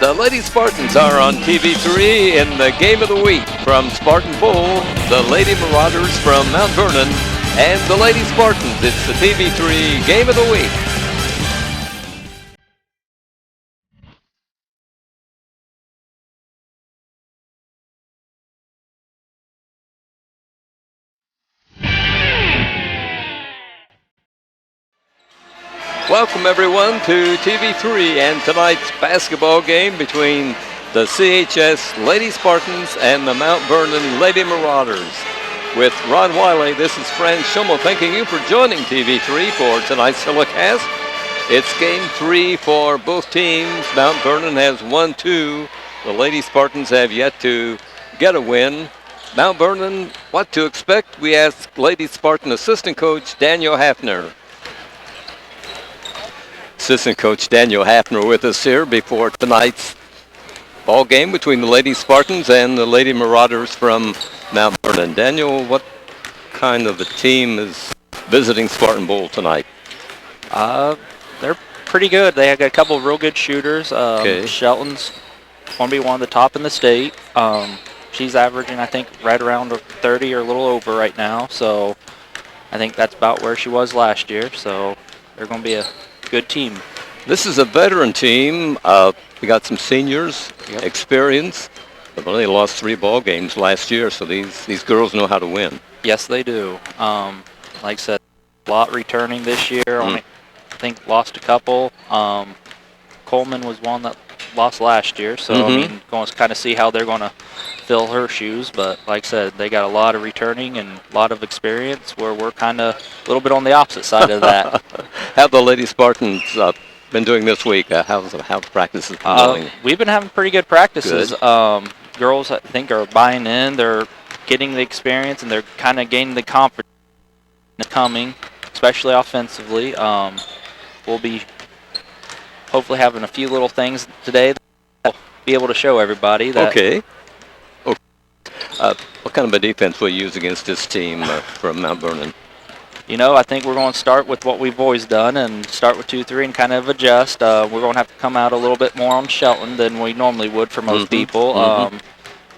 The Lady Spartans are on TV3 in the Game of the Week. From Spartan Bowl, the Lady Marauders from Mount Vernon, and the Lady Spartans. It's the TV3 Game of the Week. Welcome everyone to TV3 and tonight's basketball game between the CHS Lady Spartans and the Mount Vernon Lady Marauders. With Ron Wiley, this is Fran Schummel thanking you for joining TV3 for tonight's telecast. It's game 3 for both teams. Mount Vernon has won 2. The Lady Spartans have yet to get a win. Mount Vernon, what to expect? We ask Lady Spartan assistant coach Daniel Hafner. Assistant coach Daniel Hafner with us here before tonight's ball game between the Lady Spartans and the Lady Marauders from Mount Vernon. Daniel, what kind of a team is visiting Spartan Bowl tonight? They're pretty good. They have got a couple of real good shooters. Shelton's going to be one of the top in the state. She's averaging, I think, right around 30 or a little over right now. So I think that's about where she was last year. So they're going to be a good team. This is a veteran team. We got some seniors, experience. They've only lost 3 ball games last year, so these girls know how to win. Yes, they do. Like I said, a lot returning this year. Only, I think, lost a couple. Coleman was one that lost last year, so I mean, going to kind of see how they're going to fill her shoes. But like I said, they got a lot of returning and a lot of experience, where we're kind of a little bit on the opposite side of that. How the Lady Spartans been doing this week? How's practices been going? We've been having pretty good practices. Good. Girls, I think, are buying in. They're getting the experience, and they're kind of gaining the confidence coming, especially offensively. We'll be hopefully having a few little things today that we'll be able to show everybody. That Okay. What kind of a defense will you use against this team from Mount Vernon? You know, I think we're going to start with what we've always done and start with 2-3 and kind of adjust. We're going to have to come out a little bit more on Shelton than we normally would for most people.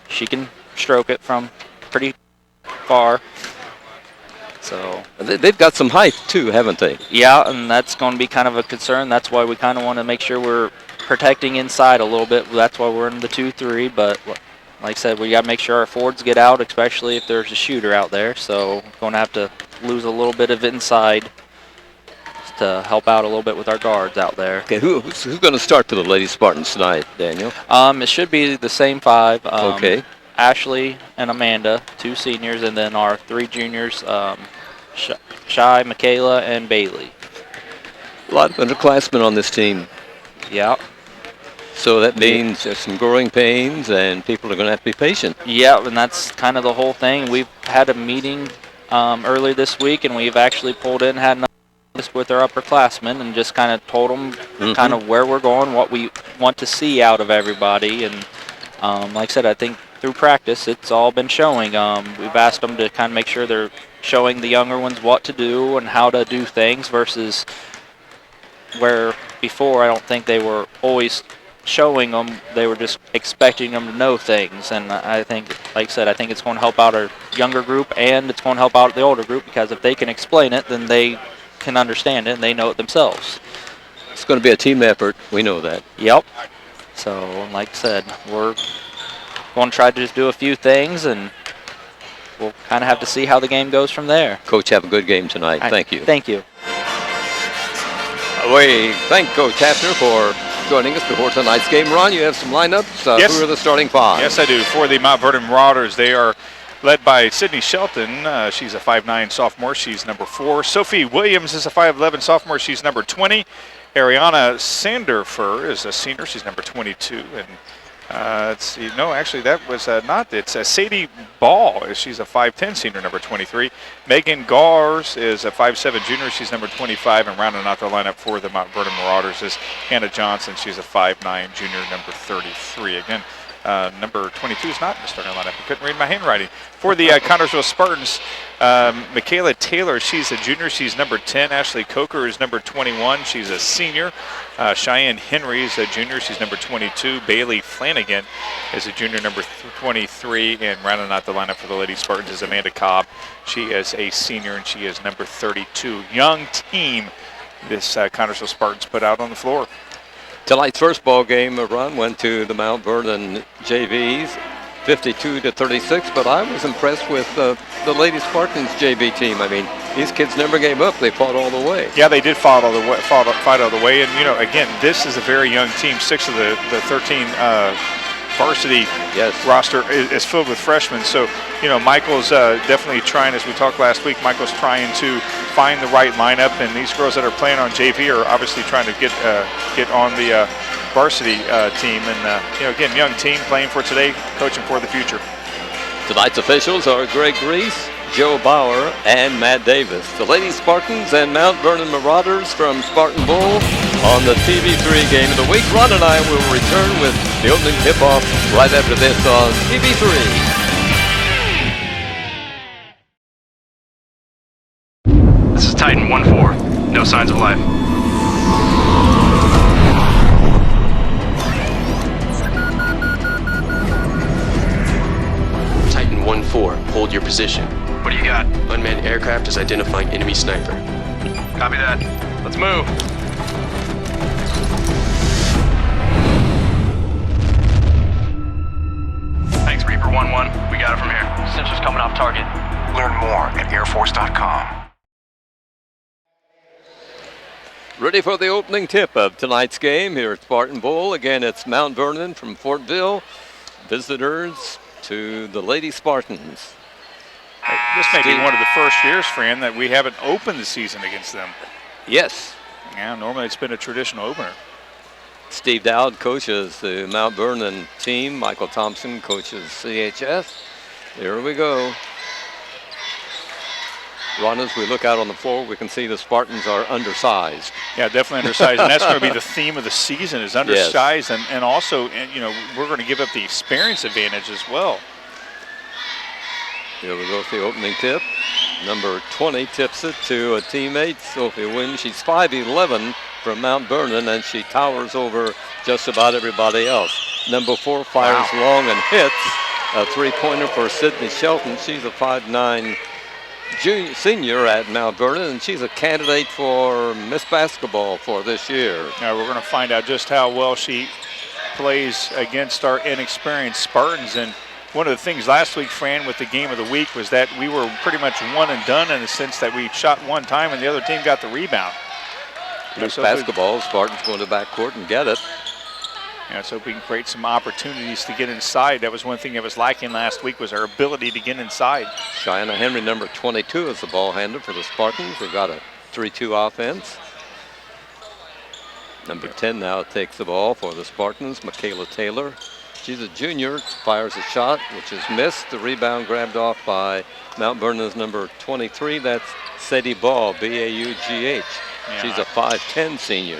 She can stroke it from pretty far. So They've got some height too, haven't they? Yeah, and that's going to be kind of a concern. That's why we kind of want to make sure we're protecting inside a little bit. That's why we're in the 2-3. But like I said, we got to make sure our forwards get out, especially if there's a shooter out there. So we're going to have to lose a little bit of inside to help out a little bit with our guards out there. Okay, who's going to start for the Lady Spartans tonight, Daniel? It should be the same 5. Okay. Ashley and Amanda, 2 seniors, and then our 3 juniors, Shy, Michaela, and Bailey. A lot of underclassmen on this team. Yeah. So that means there's some growing pains, and people are going to have to be patient. Yeah, and that's kind of the whole thing. We've had a meeting earlier this week, and we've actually pulled in, had another with our upperclassmen, and just kind of told them kind of where we're going, what we want to see out of everybody. And like I said, I think through practice, it's all been showing. We've asked them to kind of make sure they're showing the younger ones what to do and how to do things, versus where before I don't think they were always showing them. They were just expecting them to know things. And I think, like I said, I think it's going to help out our younger group, and it's going to help out the older group, because if they can explain it, then they can understand it and they know it themselves. It's going to be a team effort. We know that. Yep. So, like I said, we're going to try to just do a few things, and we'll kind of have to see how the game goes from there. Coach, have a good game tonight. Thank you. Thank you. We thank Coach Hafner for joining us before tonight's game. Ron, you have some lineups. Yes. Who are the starting 5? Yes, I do. For the Mount Vernon Marauders, they are led by Sydney Shelton. She's a 5'9" sophomore. She's number 4. Sophie Williams is a 5'11" sophomore. She's number 20. Ariana Sanderfer is a senior. She's number 22. And let's see. No, actually, that was not. It's Sadie Ball. She's a 5'10" senior, number 23. Megan Gars is a 5'7" junior. She's number 25. And rounding out the lineup for the Mount Vernon Marauders is Hannah Johnson. She's a 5'9" junior, number 33. Again, Number 22 is not in the starting lineup. I couldn't read my handwriting. For the Connersville Spartans, Michaela Taylor, she's a junior. She's number 10. Ashley Coker is number 21. She's a senior. Cheyenne Henry is a junior. She's number 22. Bailey Flanagan is a junior, number 23. And rounding out the lineup for the Lady Spartans is Amanda Cobb. She is a senior, and she is number 32. Young team this Connersville Spartans put out on the floor. Tonight's first ball game, a run went to the Mount Vernon JVs, 52-36. But I was impressed with the Lady Spartans JV team. I mean, these kids never gave up. They fought all the way. Yeah, they did fight all the way. And, you know, again, this is a very young team. 6 of the 13 varsity roster is filled with freshmen. So, you know, Michael's definitely trying, as we talked last week, Michael's trying to find the right lineup. And these girls that are playing on JV are obviously trying to get on the varsity team. And, you know, again, young team playing for today, coaching for the future. Tonight's officials are Greg Reese, Joe Bauer, and Matt Davis. The Lady Spartans and Mount Vernon Marauders from Spartan Bowl on the TV3 Game of the Week. Ron and I will return with the opening tip-off right after this on TV3. This is Titan 1-4. No signs of life. Titan 1-4, hold your position. What do you got? Unmanned aircraft is identifying enemy sniper. Copy that. Let's move. Thanks, Reaper 1-1. We got it from here. Sensors coming off target. Learn more at airforce.com. Ready for the opening tip of tonight's game here at Spartan Bowl. Again, it's Mount Vernon from Fortville. Visitors to the Lady Spartans. This may be one of the first years, Fran, that we haven't opened the season against them. Yes. Yeah, normally it's been a traditional opener. Steve Dowd coaches the Mount Vernon team. Michael Thompson coaches CHS. Here we go. Ron, as we look out on the floor, we can see the Spartans are undersized. Yeah, definitely undersized, and that's going to be the theme of the season is undersized, yes. and also, you know, we're going to give up the experience advantage as well. Here we go with the opening tip. Number 20 tips it to a teammate, Sophie Wynn. She's 5'11" from Mount Vernon, and she towers over just about everybody else. Number 4 fires long and hits a three-pointer for Sydney Shelton. She's a 5'9" senior at Mount Vernon, and she's a candidate for Miss Basketball for this year. Now we're going to find out just how well she plays against our inexperienced Spartans. And one of the things last week, Fran, with the game of the week was that we were pretty much one and done in the sense that we shot one time and the other team got the rebound. Miss Basketball, Spartans going to backcourt and get it. Yeah, so we can create some opportunities to get inside. That was one thing that was lacking last week, was our ability to get inside. Cheyenne Henry, number 22, is the ball handler for the Spartans. They've got a 3-2 offense. Number 10 now takes the ball for the Spartans, Michaela Taylor. She's a junior, fires a shot, which is missed. The rebound grabbed off by Mount Vernon's number 23. That's Sadie Ball, B-A-U-G-H. Yeah. She's a 5'10" senior.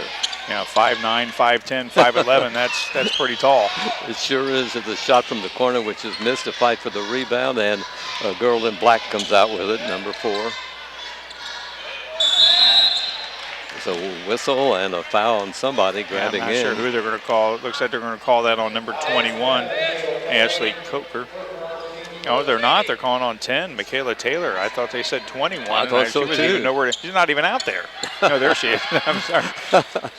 Yeah, 5'9", 5'10", 5'11", that's pretty tall. It sure is. It's a shot from the corner, which is missed, a fight for the rebound, and a girl in black comes out with it, number 4. It's a whistle and a foul on somebody grabbing in. I'm not sure who they're going to call. It looks like they're going to call that on number 21, Ashley Coker. No, they're not. They're calling on 10, Michaela Taylor. I thought they said 21. I thought so, she was too. Even nowhere. She's not even out there. No, there she is. I'm sorry.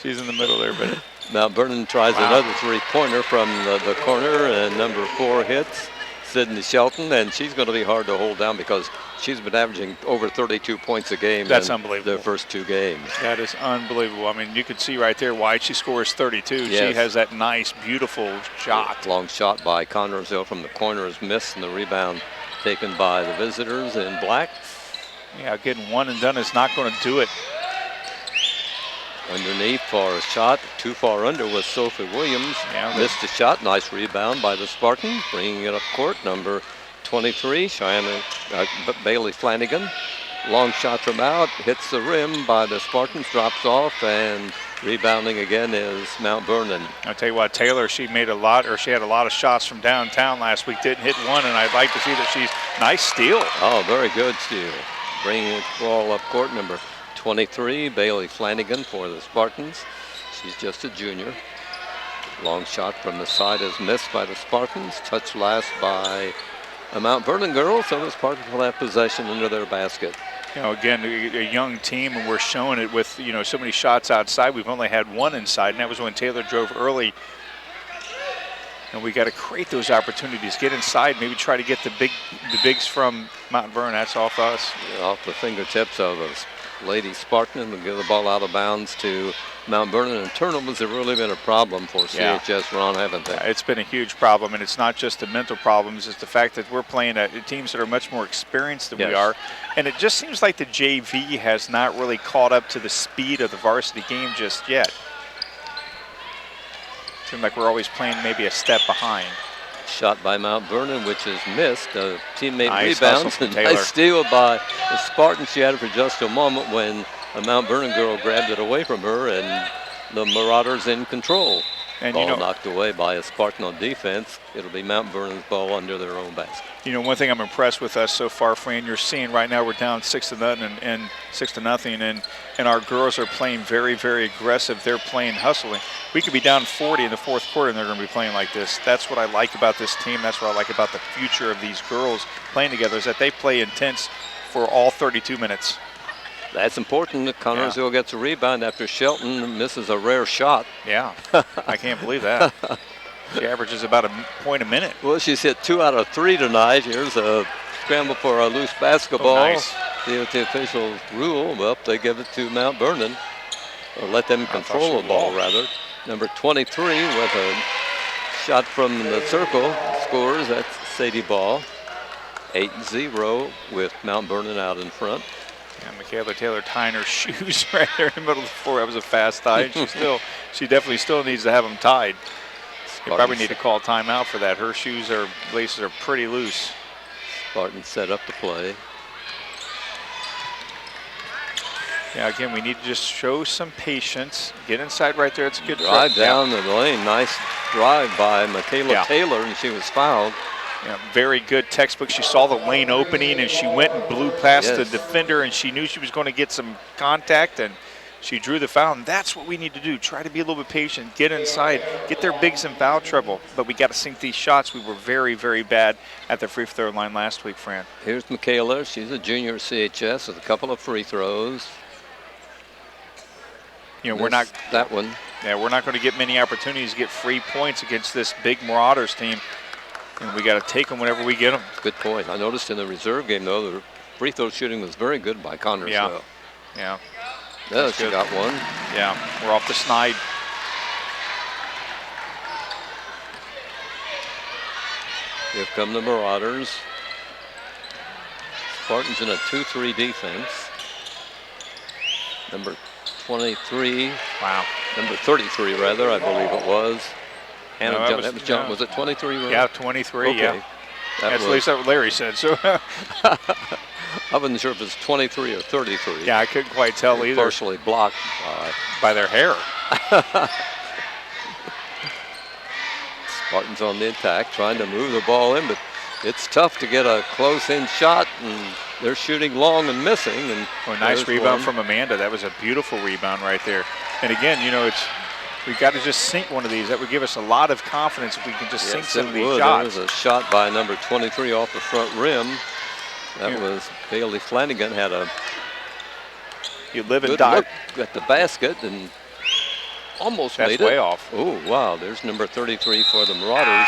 She's in the middle there. But Mount Vernon tries another three-pointer from the corner, and number 4 hits Sydney Shelton, and she's going to be hard to hold down because she's been averaging over 32 points a game. That's in unbelievable. Their first 2 games. That is unbelievable. I mean, you can see right there why she scores 32. Yes. She has that nice, beautiful shot. Long shot by Connersville from the corner is missed, and the rebound taken by the visitors in black. Yeah, getting one and done is not going to do it. Underneath for a shot, too far under was Sophie Williams. Yeah, missed a shot. Nice rebound by the Spartans, bringing it up court. Number 23, Cheyenne Bailey Flanagan. Long shot from out, hits the rim by the Spartans, drops off, and Rebounding again is Mount Vernon. I'll tell you what, Taylor, she had a lot of shots from downtown last week. Didn't hit one, and I'd like to see that she's nice steal. Oh, very good steal. Bringing the ball up court, number 23, Bailey Flanagan for the Spartans. She's just a junior. Long shot from the side is missed by the Spartans. Touched last by a Mount Vernon girl, so the Spartans will have possession under their basket. You know, again, a young team, and we're showing it with, you know, so many shots outside. We've only had one inside, and that was when Taylor drove early. And we got to create those opportunities, get inside, maybe try to get the bigs from Mount Vernon. That's off us. Yeah, off the fingertips of a Lady Spartan, and give the ball out of bounds to Mount Vernon. And turnovers have really been a problem for CHS, Ron, haven't they? It's been a huge problem, and it's not just the mental problems. It's the fact that we're playing teams that are much more experienced than we are. And it just seems like the JV has not really caught up to the speed of the varsity game just yet. Seems like we're always playing maybe a step behind. Shot by Mount Vernon, which is missed. A teammate Nice rebounds. hustle from Nice steal by the Spartans. She had it for just a moment when a Mount Vernon girl grabbed it away from her, and the Marauders in control. And ball you know, knocked away by a Spartan on defense. It'll be Mount Vernon's ball under their own basket. You know, one thing I'm impressed with us so far, Fran, you're seeing right now we're down 6-0 and 6-0, and our girls are playing very, very aggressive. They're playing hustling. We could be down 40 in the fourth quarter, and they're going to be playing like this. That's what I like about this team. That's what I like about the future of these girls playing together, is that they play intense for all 32 minutes. That's important. Connersville gets a rebound after Shelton misses a rare shot. Yeah, I can't believe that. She averages about a point a minute. Well, she's hit 2 out of 3 tonight. Here's a scramble for a loose basketball. Oh, nice. The officials rule, well, they give it to Mount Vernon, or let them control the ball, rather. Number 23 with a shot from the circle scores. That's Sadie Ball. 8-0 with Mount Vernon out in front. Yeah, Michaela Taylor tying her shoes right there in the middle of the floor. That was a fast tie. She definitely still needs to have them tied. You probably need to call timeout for that. Her laces are pretty loose. Spartans set up the play. Yeah, again, we need to just show some patience. Get inside right there. It's a good drive down the lane. Nice drive by Michaela Taylor, and she was fouled. Yeah, very good textbook. She saw the lane opening, and she went and blew past the defender, and she knew she was going to get some contact, and she drew the foul. And that's what we need to do. Try to be a little bit patient. Get inside. Get their bigs in foul trouble. But we got to sink these shots. We were very, very bad at the free throw line last week, Fran. Here's Michaela. She's a junior at CHS with a couple of free throws. You know, we're not that one. Yeah, we're not going to get many opportunities to get free points against this big Marauders team. And we got to take them whenever we get them. Good point. I noticed in the reserve game, though, the free throw shooting was very good by Connersville. Yeah. Yeah, she got one. Yeah, we're off the snide. Here come the Marauders. Spartans in a 2-3 defense. Number 23. Wow. Number 33, rather, I believe it was. No, that was John. Was it 23? Right? Yeah, 23. Okay. Yeah. That's at least what Larry said. So I wasn't sure if it was 23 or 33. Yeah, I couldn't quite tell either. Partially blocked by their hair. Spartans on the attack, trying to move the ball in, but it's tough to get a close-in shot, and they're shooting long and missing. And nice rebound from Amanda. That was a beautiful rebound right there. And again, you know, we've got to just sink one of these. That would give us a lot of confidence if we can just sink some of these shots. There was a shot by number 23 off the front rim. That was Bailey Flanagan had a you live and die look at the basket and almost made it. That's way off. Oh, wow. There's number 33 for the Marauders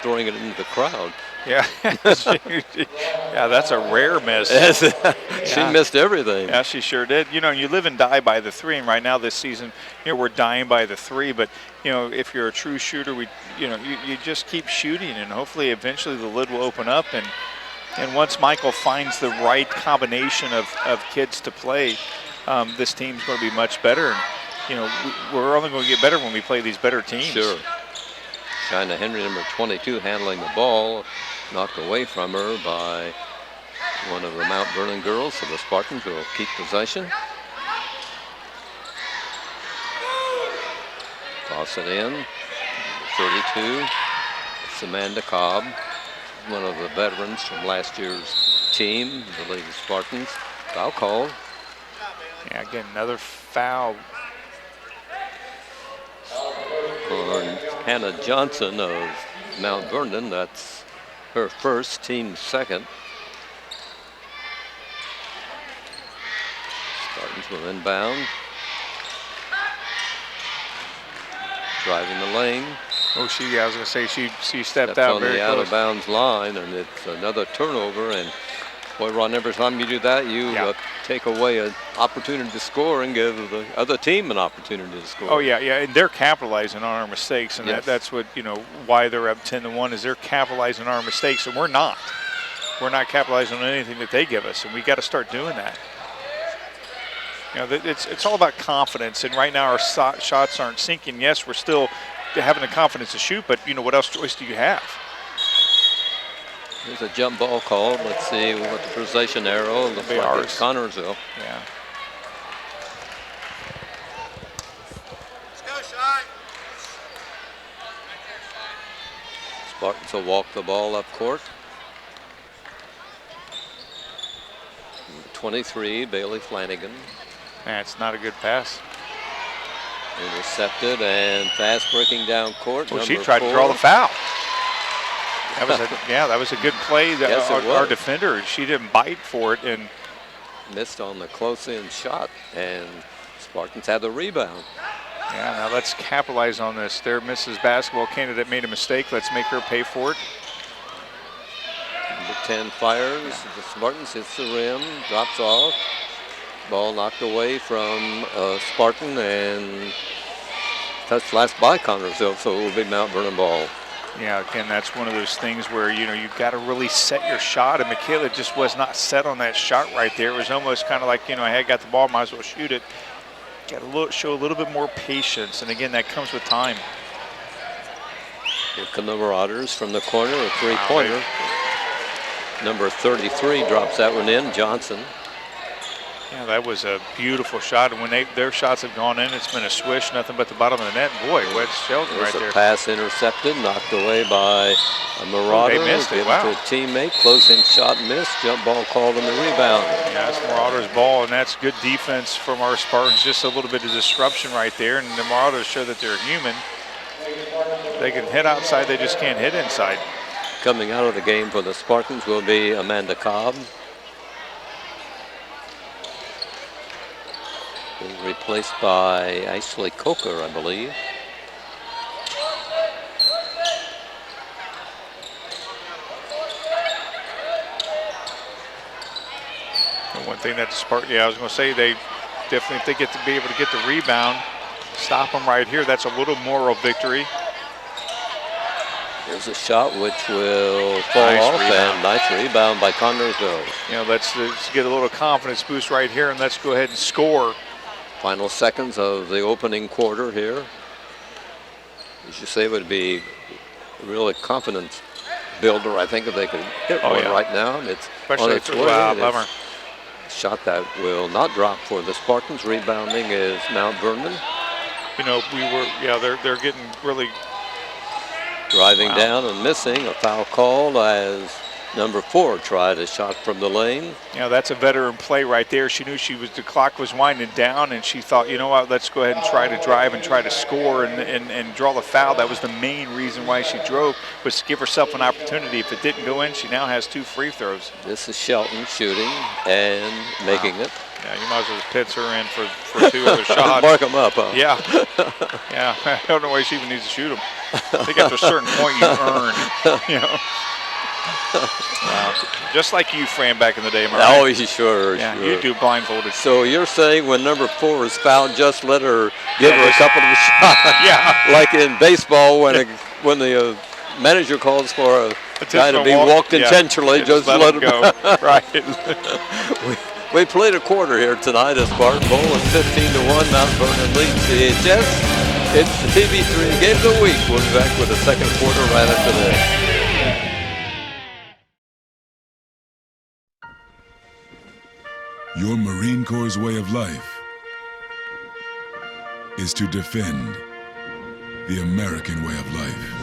throwing it into the crowd. Yeah. Yeah, that's a rare miss. She missed everything. Yeah, she sure did. You know, you live and die by the three, and right now this season, you know, we're dying by the three, but, you know, if you're a true shooter, you just keep shooting, and hopefully eventually the lid will open up, and once Michael finds the right combination of kids to play, this team's going to be much better. And, you know, we're only going to get better when we play these better teams. Sure. China Henry, number 22, handling the ball, knocked away from her by one of the Mount Vernon girls, so the Spartans will keep possession. toss it in. 32, it's Amanda Cobb, one of the veterans from last year's team, the Lady Spartans. Foul call. Yeah, again, another foul. On Hannah Johnson of Mount Vernon. That's her first, team second. Spartans will inbound. Driving the lane. Oh, I was going to say she stepped Steps out on very the out close. of bounds line, and it's another turnover. And boy, Ron, every time you do that, you take away an opportunity to score and give the other team an opportunity to score. Oh yeah, and they're capitalizing on our mistakes, and Yes. that's what why they're up 10-1 is they're capitalizing on our mistakes, and we're not. We're not capitalizing on anything that they give us, and we got to start doing that. It's all about confidence, and right now our shots aren't sinking. Yes, we're still having the confidence to shoot, but what else choice do you have? There's a jump ball called. Let's see what the possession arrow looks Be like. ours. It's Connorsville. Yeah. Spartans will walk the ball up court. 23, Bailey Flanagan. It's not a good pass. Intercepted and fast breaking down court. Well, she number tried to 4. draw the foul. That was a good play. Yes, it Our was. defender, she didn't bite for it, and Missed on the close-in shot, and Spartans had the rebound. yeah, now let's capitalize on this. Their Mrs. Basketball candidate made a mistake. Let's make her pay for it. Number 10 fires. The Spartans hits the rim, drops off. Ball knocked away from Spartan and touched last by Connorsville, so it will be Mount Vernon ball. Yeah, again, that's one of those things where, you've got to really set your shot, and Michaela just was not set on that shot right there. It was almost kind of like, hey, I got the ball, might as well shoot it. Got to show a little bit more patience, and again, that comes with time. Here come the Marauders from the corner, a three-pointer. Number 33 drops that one in, Johnson. Yeah, that was a beautiful shot, and when their shots have gone in, it's been a swish, nothing but the bottom of the net. Boy, Wedge Sheldon right There's there. a pass intercepted, knocked away by a Marauder. They missed it, Given wow. to a teammate, close-in shot missed, jump ball called on the rebound. Yeah, it's Marauders ball, and that's good defense from our Spartans. Just a little bit of disruption right there, and the Marauders show that they're human. They can hit outside, they just can't hit inside. Coming out of the game for the Spartans will be Amanda Cobb. Being replaced by Ashley Coker, I believe. And one thing that the Spartans, I was going to say, they definitely, if they get to be able to get the rebound, stop them right here, that's a little moral victory. Here's a shot which will fall Nice off, rebound. and nice rebound by Connorsville. Let's get a little confidence boost right here, and let's go ahead and score. Final seconds of the opening quarter here. As you say, it would be a really confidence builder, I think, if they could hit one right now. And it's Especially on its way. wow, bummer. Shot that will not drop for the Spartans. Rebounding is Mount Vernon. They're getting really Driving down and missing. A foul call as number 4 tried a shot from the lane. that's a veteran play right there. She knew the clock was winding down, and she thought, what, let's go ahead and try to drive and try to score and draw the foul. That was the main reason why she drove, was to give herself an opportunity. If it didn't go in, she now has 2 free throws. This is Shelton shooting and making it. Yeah, you might as well just pitch her in for 2 other shots. Mark them up, huh? Yeah. Yeah, I don't know why she even needs to shoot them. I think after a certain point you earn, Just like you, Fran, back in the day, am I right? Oh, sure. Yeah, sure. you do blindfolded. So you're saying when number 4 is fouled, just let her give her a couple of shots? Yeah. Like in baseball, when the manager calls for a guy to be walked intentionally, just let him go. Right. We played a quarter here tonight at Spartan Bowl, and 15-1 Mount Vernon leads CHS. It's the TV3 Game of the Week. We'll be back with the second quarter right after this. Your Marine Corps' way of life is to defend, the American way of life.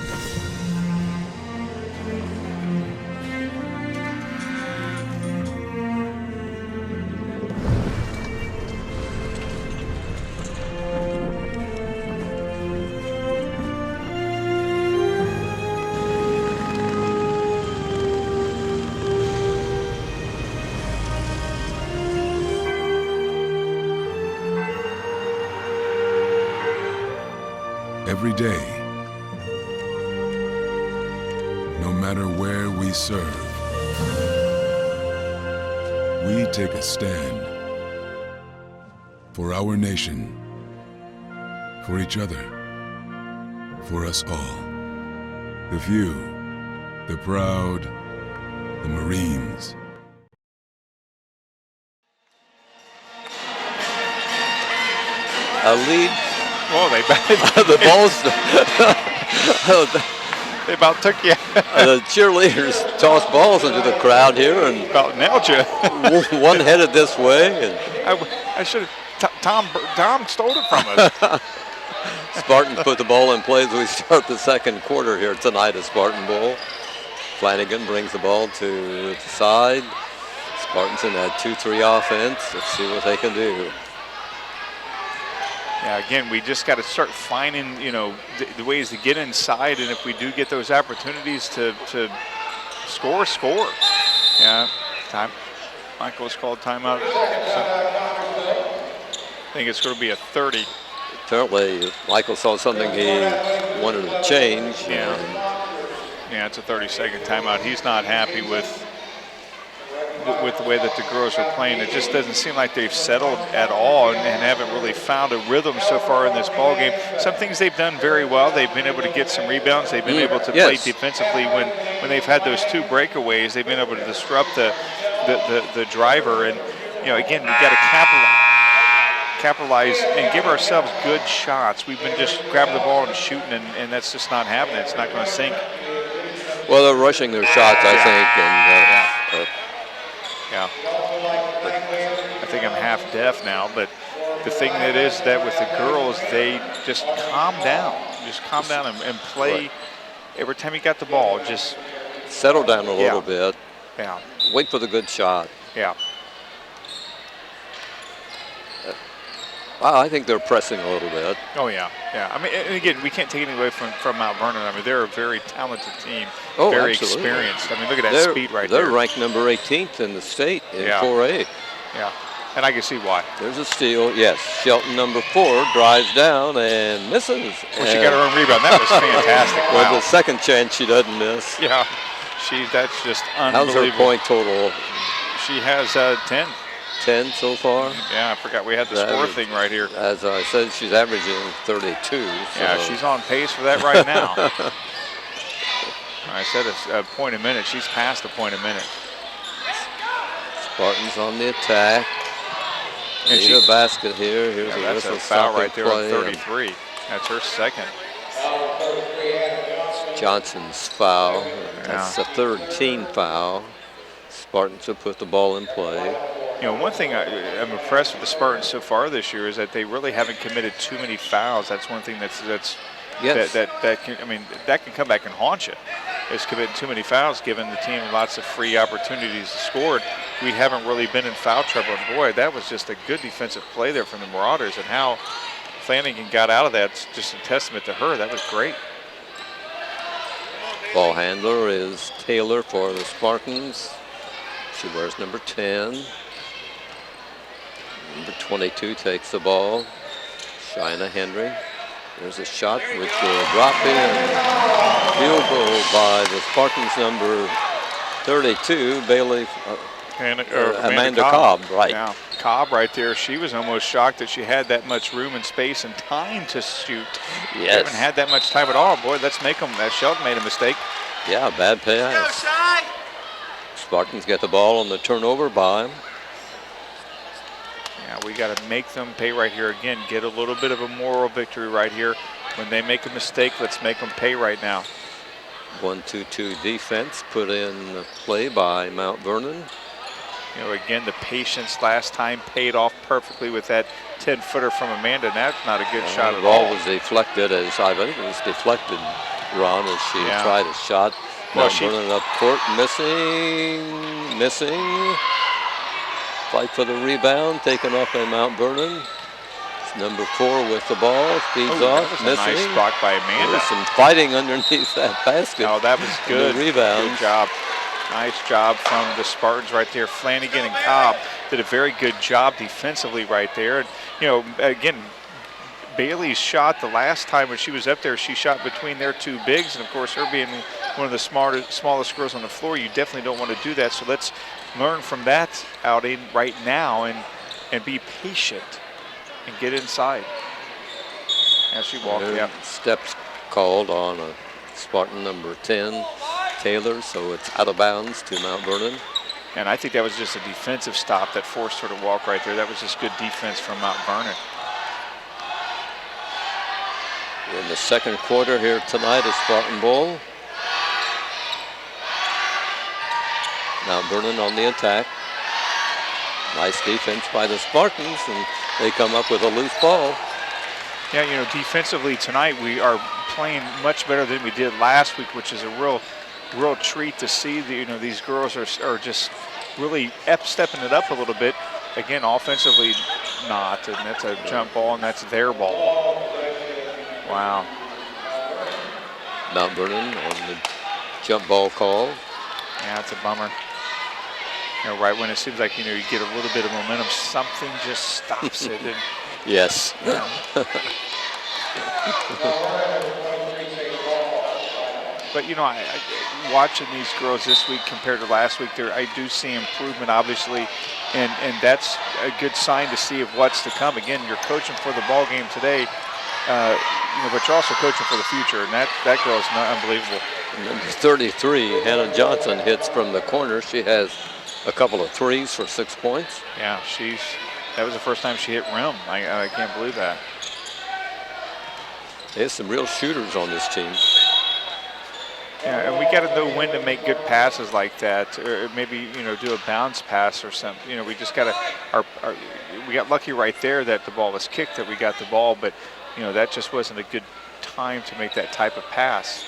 Every day, no matter where we serve, we take a stand for our nation, for each other, for us all. The few, the proud, the Marines. A lead. Well, they The balls. they about took you. The cheerleaders toss balls into the crowd here and About nailed you. one headed this way. And I should have. Tom stole it from us. Spartans put the ball in play as we start the second quarter here tonight at Spartan Bowl. Flanagan brings the ball to the side. Spartans in that 2-3 offense. Let's see what they can do. Yeah, again, we just got to start finding, the ways to get inside, and if we do get those opportunities to score. Yeah, Michael's called timeout. So I think it's going to be a 30. Apparently, Michael saw something he wanted to change. Yeah, it's a 30-second timeout. He's not happy with the way that the girls are playing. It just doesn't seem like they've settled at all and haven't really found a rhythm so far in this ball game. Some things they've done very well. They've been able to get some rebounds. They've been able to play defensively when they've had those 2 breakaways. They've been able to disrupt the driver. And again, we've got to capitalize and give ourselves good shots. We've been just grabbing the ball and shooting, and that's just not happening. It's not going to sink. Well, they're rushing their shots, I think, and. Yeah, I think I'm half deaf now, but the thing that is that with the girls, they just calm down. Just calm down and play. Right. Every time you got the ball, just settle down a little bit. Yeah. Wait for the good shot. Yeah. Wow, I think they're pressing a little bit. Oh, yeah. I mean, and again, we can't take anything away from Mount Vernon. I mean, they're a very talented team, very experienced. I mean, look at that speed right there. They're ranked number 18th in the state in 4A. Yeah, and I can see why. There's a steal. Yes, Shelton, number 4, drives down and misses. Well, she got her own rebound. That was fantastic. Wow. Well, the second chance she doesn't miss. Yeah, that's just unbelievable. How's her point total? She has 10. 10 so far. Yeah, I forgot we had the score thing right here. As I said, she's averaging 32. So. Yeah, she's on pace for that right now. I said it's a point a minute. She's past a point a minute. Spartans on the attack. Need a basket here. Here's that's a foul right there on 33. That's her second. Johnson's foul. That's the third team foul. Spartans have put the ball in play. One thing I'm impressed with the Spartans so far this year is that they really haven't committed too many fouls. That's one thing that can come back and haunt you. Is committing too many fouls, giving the team lots of free opportunities to score. We haven't really been in foul trouble. And boy, that was just a good defensive play there from the Marauders, and how Flanagan got out of that. Just a testament to her. That was great. Ball handler is Taylor for the Spartans. She wears number 10. Number 22 takes the ball. Shina Henry. There's a shot which will drop in. Field goal by the Spartans, number 32, Bailey. Amanda Cobb, right. Yeah, Cobb right there. She was almost shocked that she had that much room and space and time to shoot. Yes. They haven't had that much time at all. Boy, let's make them. That Shelton made a mistake. Yeah, bad pass. Spartans get the ball on the turnover by him. Yeah, we got to make them pay right here again. Get a little bit of a moral victory right here. When they make a mistake, let's make them pay right now. 1-2-2 defense put in play by Mount Vernon. You know, again, the patience last time paid off perfectly with that 10-footer from Amanda, and that's not a good shot at The all. ball was deflected, as I think it was deflected, Ron, as she Yeah. tried a shot. Well, Mount Vernon up court, missing. Fight for the rebound, taken off by Mount Vernon. It's number 4 with the ball, feeds That off, was a missing. nice block by There Amanda. was some fighting underneath that basket. Oh, that was good. The rebound. Good job. Nice job from the Spartans right there. Flanagan and Cobb did a very good job defensively right there. And, you know, again, Bailey's shot the last time when she was up there, she shot between their 2 bigs. And, of course, her being one of the smallest girls on the floor, you definitely don't want to do that. So let's learn from that outing right now and be patient and get inside. As she walked out. Steps called on a Spartan number 10, Taylor, so it's out of bounds to Mount Vernon. And I think that was just a defensive stop that forced her to walk right there. That was just good defense from Mount Vernon. We're in the second quarter here tonight at Spartan Bowl. Mount Vernon on the attack. Nice defense by the Spartans, and they come up with a loose ball. Yeah, you know, defensively tonight we are playing much better than we did last week, which is a real treat to see. You know, these girls are just really stepping it up a little bit. Again, offensively not, and that's a jump ball, and that's their ball. Wow. Mount Vernon on the jump ball call. Yeah, it's a bummer. You know, right when it seems like, you know, you get a little bit of momentum, something just stops it. And, Yes. yeah. But, you know, I watching these girls this week compared to last week, I do see improvement, obviously, and that's a good sign to see of what's to come. Again, you're coaching for the ball game today, you know, but you're also coaching for the future, and that girl is unbelievable. Number 33, Hannah Johnson, hits from the corner. She has a couple of threes for 6 points. Yeah, that was the first time she hit rim. I can't believe that. There's some real shooters on this team. Yeah, and we got to know when to make good passes like that, or maybe, you know, do a bounce pass or something. You know, we just got to. We got lucky right there that the ball was kicked, that we got the ball, but you know, that just wasn't a good time to make that type of pass.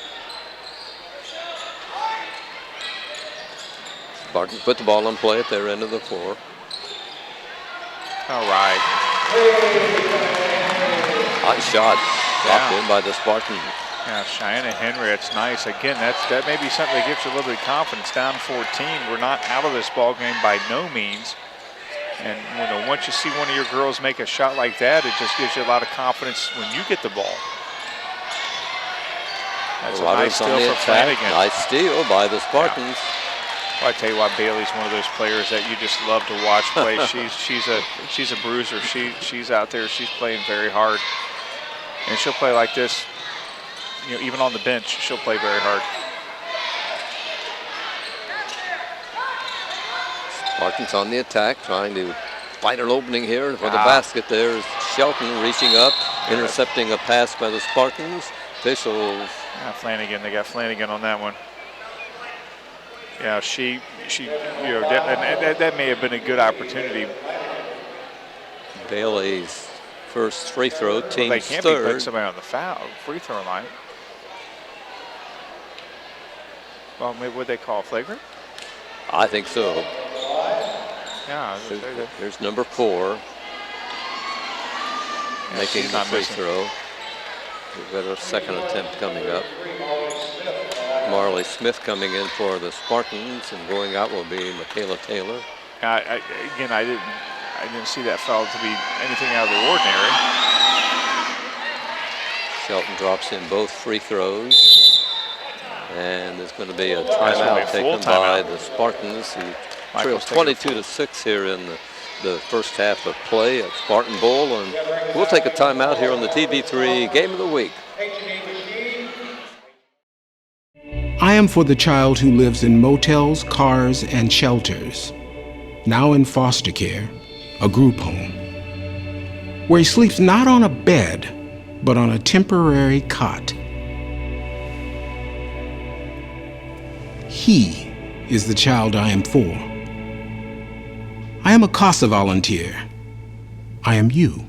Spartans put the ball in play at their end of the floor. All right. Hot shot, blocked in by the Spartans. Yeah, Cheyenne Henry, that's nice. Again, that may be something that gives you a little bit of confidence. Down 14, we're not out of this ball game by no means. And, you know, once you see one of your girls make a shot like that, it just gives you a lot of confidence when you get the ball. That's a nice steal for Flanagan. Nice steal by the Spartans. Yeah. Well, I tell you what, Bailey's one of those players that you just love to watch play. she's a bruiser. She's out there. She's playing very hard, and she'll play like this. You know, even on the bench, she'll play very hard. Spartans on the attack, trying to find an opening here for the basket. There's Shelton reaching up, intercepting a pass by the Spartans. Officials. Yeah, Flanagan. They got Flanagan on that one. Yeah, she you know, that may have been a good opportunity. Bailey's first free throw, team's They can't third. be putting somebody on the free throw line. Well, maybe would they call flagrant? I think so. Yeah. There's number 4 Yeah, making she's the not free missing. throw. We've got a second attempt coming up. Marley Smith coming in for the Spartans, and going out will be Michaela Taylor. Again, I didn't see that foul to be anything out of the ordinary. Shelton drops in both free throws. And there's going to be a timeout taken by the Spartans, who trail 22-6 here in the first half of play at Spartan Bowl. And we'll take a timeout here on the TV3 Game of the Week. I am for the child who lives in motels, cars, and shelters, now in foster care, a group home, where he sleeps not on a bed, but on a temporary cot. He is the child I am for. I am a CASA volunteer. I am you.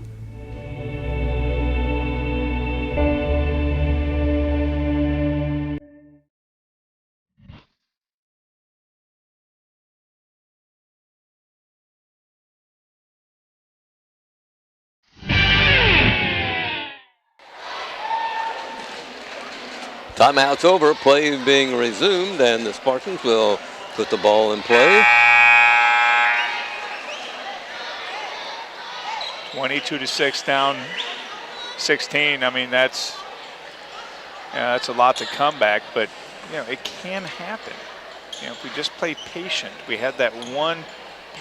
Timeout's over, play being resumed, and the Spartans will put the ball in play. 22-6 down 16. I mean, that's a lot to come back, but you know, it can happen. You know, if we just play patient. We had that one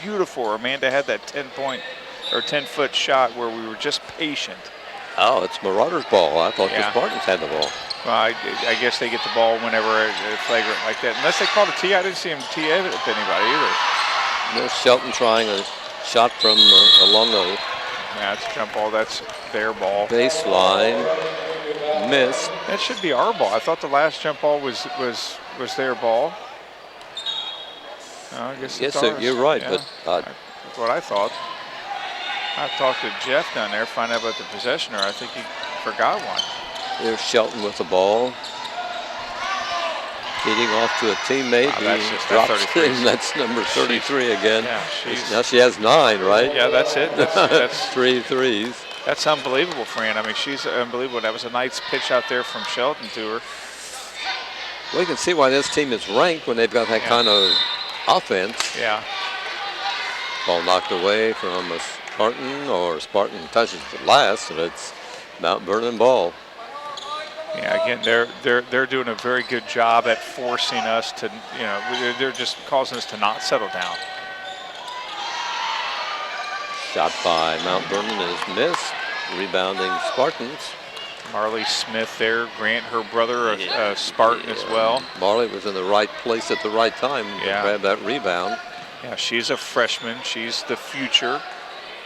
beautiful, Amanda had that 10-foot shot where we were just patient. Oh, it's Marauders' ball. I thought the Spartans had the ball. Well, I guess they get the ball whenever it's flagrant like that. Unless they called a tee. I didn't see him tee it to anybody either. There's Shelton trying a shot from along the That's a jump ball. That's their ball. baseline. Missed. That should be our ball. I thought the last jump ball was their ball. I guess it's ours. You're right, Yeah. but That's what I thought. I talked to Jeff down there, find out about the possession, or I think he forgot one. there's Shelton with the ball. Feeding off to a teammate. Wow, that's He just drops that 33. in. That's number 33 again. Yeah, Now she has 9, right? Yeah, that's it. That's 3 threes. That's unbelievable, Fran. I mean, she's unbelievable. That was a nice pitch out there from Shelton to her. Well, you can see why this team is ranked when they've got that kind of offense. Yeah. Ball knocked away from a Spartan, or Spartan touches it last, and it's Mount Vernon ball. Yeah, again, they're doing a very good job at forcing us to, you know, they're just causing us to not settle down. Shot by Mount Vernon is missed. Rebounding Spartans. Marley Smith there, Grant, her brother, a Spartan as well. Marley was in the right place at the right time to grab that rebound. Yeah, she's a freshman. She's the future.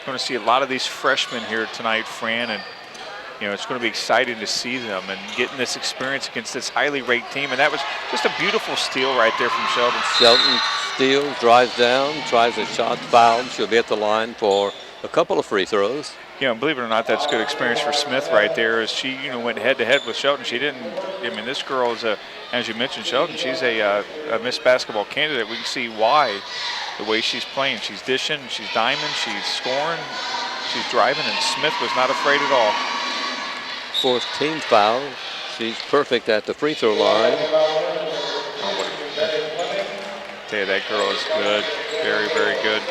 Going to see a lot of these freshmen here tonight, Fran, and you know, it's going to be exciting to see them and getting this experience against this highly ranked team. And that was just a beautiful steal right there from Shelton. Shelton steals, drives down, tries a shot, fouled. She'll be at the line for a couple of free throws. You know, believe it or not, that's good experience for Smith right there. As she, you know, went head-to-head with Shelton. She didn't. I mean, this girl is as you mentioned, Shelton. She's a Miss Basketball candidate. We can see why, the way she's playing. She's dishing, she's diming, she's scoring, she's driving, and Smith was not afraid at all. 4th team foul. She's perfect at the free throw line. Tell you, that girl is good. Very, very good.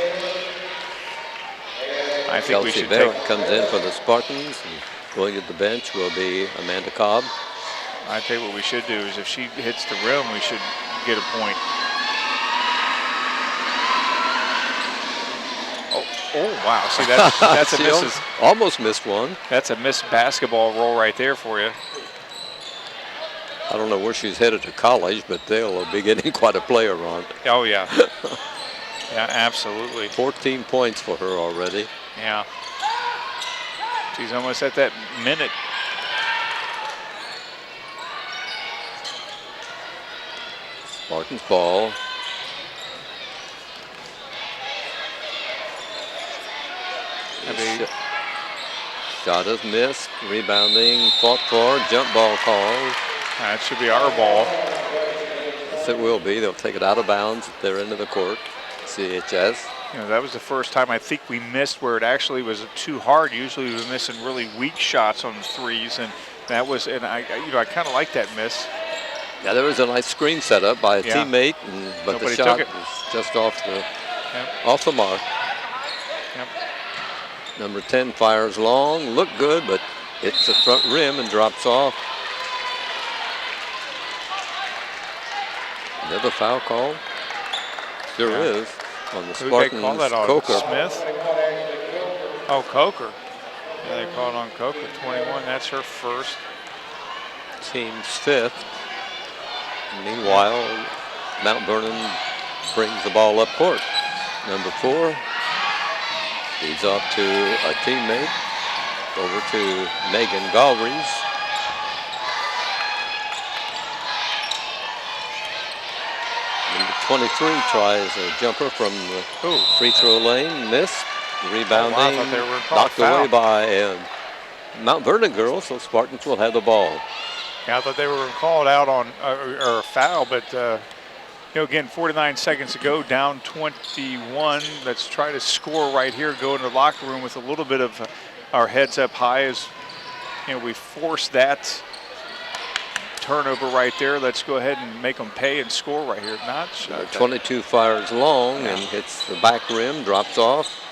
I think we should Barrett comes in for the Spartans. And going to the bench will be Amanda Cobb. I tell you what we should do is if she hits the rim, we should get a point. Oh wow! See, that's a miss. Almost missed one. That's a missed basketball roll right there for you. I don't know where she's headed to college, but they'll be getting quite a player on. Oh yeah. Yeah, absolutely. 14 points for her already. Yeah. She's almost at that minute. Spartans ball. Shot is missed. Rebounding, fought for, jump ball call. That should be our ball. Yes, it will be. They'll take it out of bounds at their end of the court. CHS. You know, that was the first time I think we missed where it actually was too hard. Usually we were missing really weak shots on the threes, and that was, and I kind of like that miss. Yeah, there was a nice screen set up by a teammate, but nobody the shot took it. was just off the mark. Yep. Number 10 fires long, looked good, but hits the front rim and drops off. Another foul call? Sure is. On the Spartans, Who they call that on? Coker. Smith? Oh, Coker. Yeah, they called on Coker, 21. That's her first. Team's 5th. Meanwhile, Mount Vernon brings the ball up court. Number 4 feeds off to a teammate. Over to Megan Galries. Number 23 tries a jumper from the free throw lane, missed. Rebounding, I thought they were called knocked foul. away by Mount Vernon girls, so Spartans will have the ball. Yeah, I thought they were called out on or a foul, but again, 49 seconds to go, down 21. Let's try to score right here. Go into the locker room with a little bit of our heads up high as we force that turnover right there. Let's go ahead and make them pay and score right here. Not 22 fires long and hits the back rim, drops off.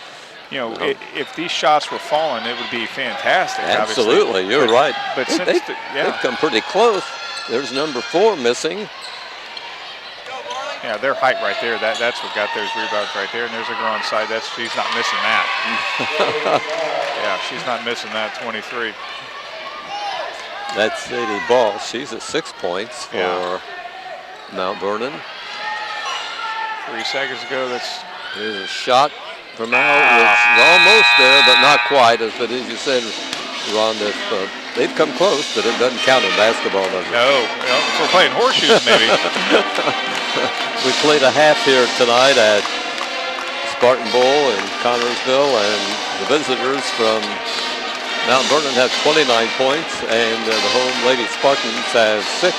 If these shots were falling, it would be fantastic. Absolutely, obviously. you're right. But they've come pretty close. There's number 4 missing. Yeah, their height right there. That's what got those rebounds right there. And there's a girl inside. She's not missing that. Yeah, she's not missing that. 23. That's Sadie Ball. She's at 6 points for Mount Vernon. 3 seconds ago. Here's a shot from out. It's almost there, but not quite. As you said, Ron, they've come close, but it doesn't count in basketball, does it? No, we're playing horseshoes maybe. We played a half here tonight at Spartan Bowl in Connorsville, and the visitors from Mount Vernon have 29 points, and the home Lady Spartans have 6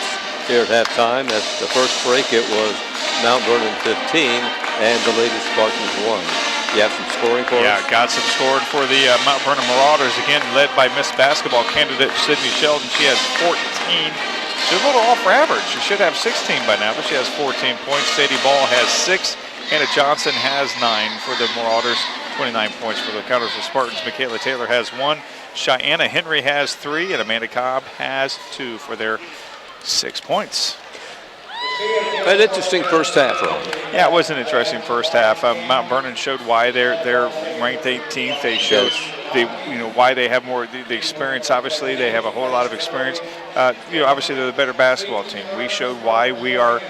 here at halftime. At the first break, it was Mount Vernon 15, and the Lady Spartans 1. You have some scoring for us? Yeah, got some scoring for the Mount Vernon Marauders, again led by Miss Basketball candidate Sydney Sheldon. She has 14. She's a little off her average. She should have 16 by now, but she has 14 points. Sadie Ball has 6. Hannah Johnson has 9 for the Marauders. 29 points for the Connorsville Spartans. Michaela Taylor has 1. Cheyenne Henry has 3, and Amanda Cobb has 2 for their 6 points. An interesting first half, Ron. Yeah, it was an interesting first half. Mount Vernon showed why they're ranked 18th. They showed why they have more the experience. Obviously, they have a whole lot of experience. Obviously they're the better basketball team. We showed why we are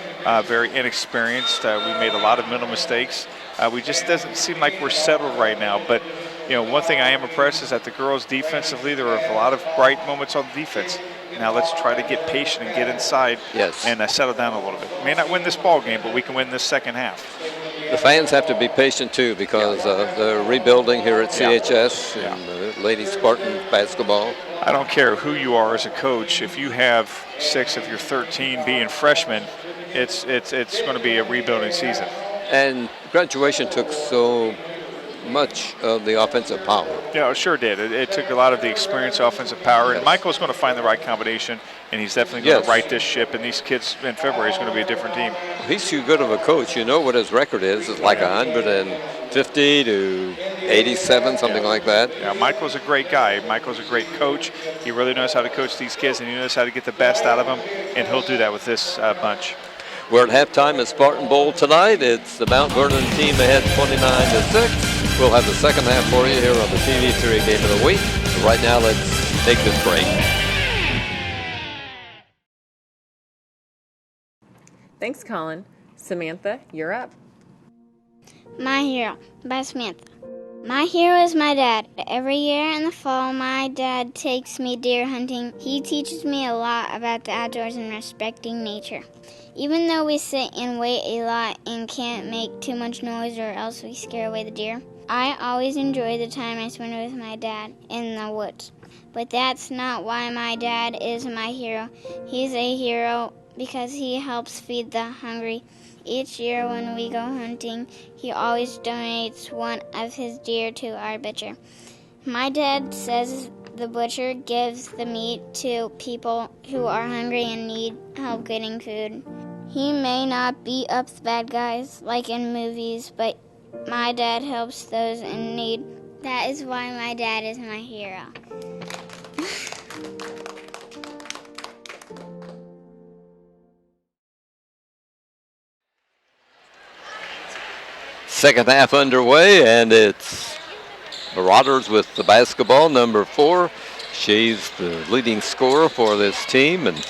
very inexperienced. We made a lot of mental mistakes. We just doesn't seem like we're settled right now. But one thing I am impressed is that the girls defensively, there were a lot of bright moments on defense. Now let's try to get patient and get inside and settle down a little bit. We may not win this ball game, but we can win this second half. The fans have to be patient too, because they're rebuilding here at CHS and Lady Spartan basketball. I don't care who you are as a coach. If you have 6 of your 13 being freshmen, it's going to be a rebuilding season. And graduation took so much of the offensive power. Yeah, it sure did. It took a lot of the experience, offensive power, and Michael's going to find the right combination, and he's definitely going to right this ship, and these kids in February is going to be a different team. He's too good of a coach. You know what his record is. It's like 150 to 87, something like that. Yeah, Michael's a great guy. Michael's a great coach. He really knows how to coach these kids, and he knows how to get the best out of them, and he'll do that with this bunch. We're at halftime at Spartan Bowl tonight. It's the Mount Vernon team ahead 29-6. We'll have the second half for you here on the TV3 Game of the Week. But right now, let's take this break. Thanks, Colin. Samantha, you're up. My Hero by Samantha. My hero is my dad. Every year in the fall, my dad takes me deer hunting. He teaches me a lot about the outdoors and respecting nature. Even though we sit and wait a lot and can't make too much noise or else we scare away the deer, I always enjoy the time I spend with my dad in the woods. But that's not why my dad is my hero. He's a hero because he helps feed the hungry. Each year when we go hunting, he always donates one of his deer to our butcher. My dad says the butcher gives the meat to people who are hungry and need help getting food. He may not beat up the bad guys like in movies, but my dad helps those in need. That is why my dad is my hero. Second half underway, and it's Marauders with the basketball, number 4. She's the leading scorer for this team, and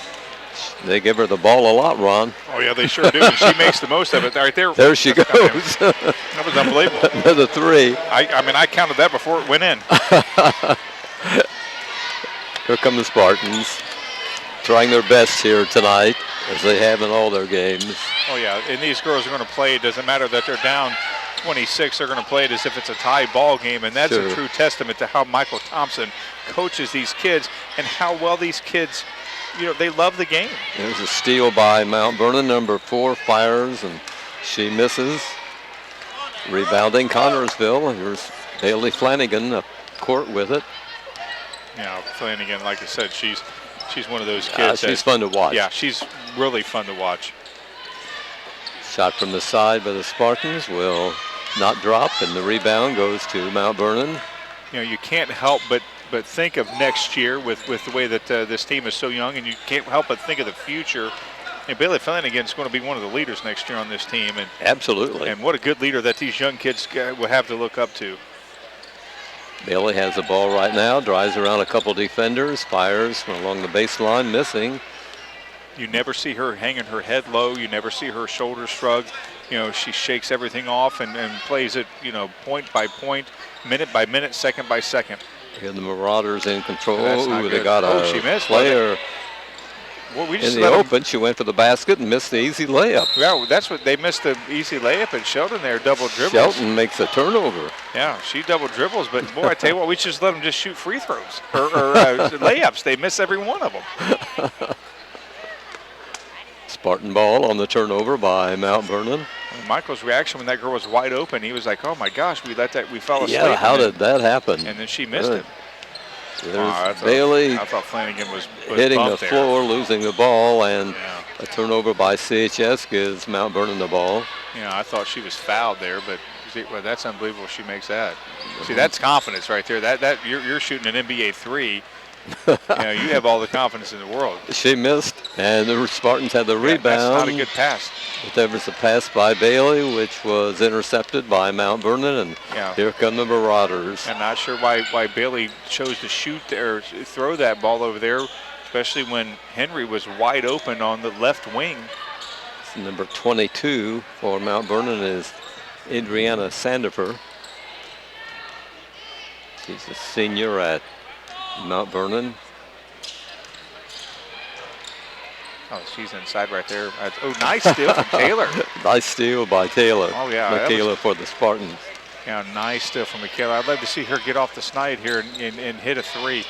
they give her the ball a lot, Ron. Oh, yeah, they sure do. And she makes the most of it right there. There she goes. That was unbelievable. Another 3. I counted that before it went in. Here come the Spartans. trying their best here tonight, as they have in all their games. Oh, yeah, and these girls are going to play. It doesn't matter that they're down 26. They're going to play it as if it's a tie ball game, and that's a true testament to how Michael Thompson coaches these kids and how well these kids, they love the game. There's a steal by Mount Vernon. Number 4 fires, and she misses. Rebounding Connorsville. Here's Bailey Flanagan up court with it. Yeah, Flanagan, like I said, she's one of those kids. She's fun to watch. Yeah, she's really fun to watch. Shot from the side by the Spartans will not drop, and the rebound goes to Mount Vernon. You can't help but think of next year with the way that this team is so young, and you can't help but think of the future. And Bailey Flanagan is going to be one of the leaders next year on this team. And absolutely. And what a good leader that these young kids will have to look up to. Bailey has the ball right now, drives around a couple defenders, fires from along the baseline, missing. You never see her hanging her head low. You never see her shoulders shrug. She shakes everything off and plays it, point by point, minute by minute, second by second. Here the Marauders in control. They got a she missed, player we in the open. She went for the basket and missed the easy layup. Yeah, that's what they missed, the easy layup, and Shelton there double dribbles. Shelton makes a turnover. Yeah, she double dribbles, but boy, I tell you what, we just let them just shoot free throws or layups. They miss every one of them. Spartan ball on the turnover by Mount Vernon. Michael's reaction when that girl was wide open, he was like, "Oh my gosh, we fell asleep." Yeah, how did that happen? And then she missed it. There's Bailey. I thought Flanagan was hitting the floor, losing the ball, and a turnover by CHS gives Mount Vernon the ball. I thought she was fouled there, but that's unbelievable. She makes that. See, that's confidence right there. That you're shooting an NBA 3. You have all the confidence in the world. She missed, and the Spartans had the rebound. That's not a good pass. But there was a pass by Bailey, which was intercepted by Mount Vernon, and here come the Marauders. I'm not sure why Bailey chose to shoot or throw that ball over there, especially when Henry was wide open on the left wing. Number 22 for Mount Vernon is Adriana Sandifer. She's a senior at Mount Vernon. Oh, she's inside right there. Nice steal from Taylor. Nice steal by Taylor. Oh, yeah. Michaela for the Spartans. Yeah, nice steal from Michaela. I'd love to see her get off the snide here and hit a 3. If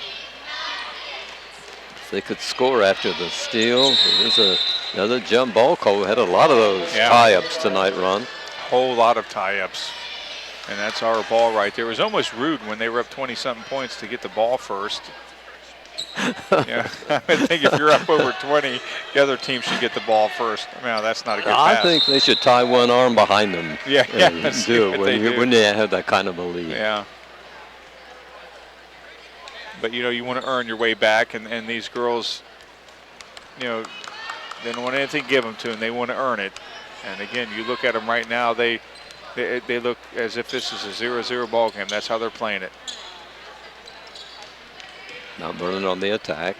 they could score after the steal. There's another jump ball call. We had a lot of those tie-ups tonight, Ron. Whole lot of tie-ups. And that's our ball right there. It was almost rude when they were up 20-something points to get the ball first. I think if you're up over 20, the other team should get the ball first. That's not a good pass. I think they should tie one arm behind them. Yeah. Do it when they have that kind of a lead. Yeah. But, you want to earn your way back, and these girls, they don't want anything given to them. They want to earn it. And, again, you look at them right now, they look as if this is a 0-0 ball game. That's how they're playing it. Mount Vernon on the attack.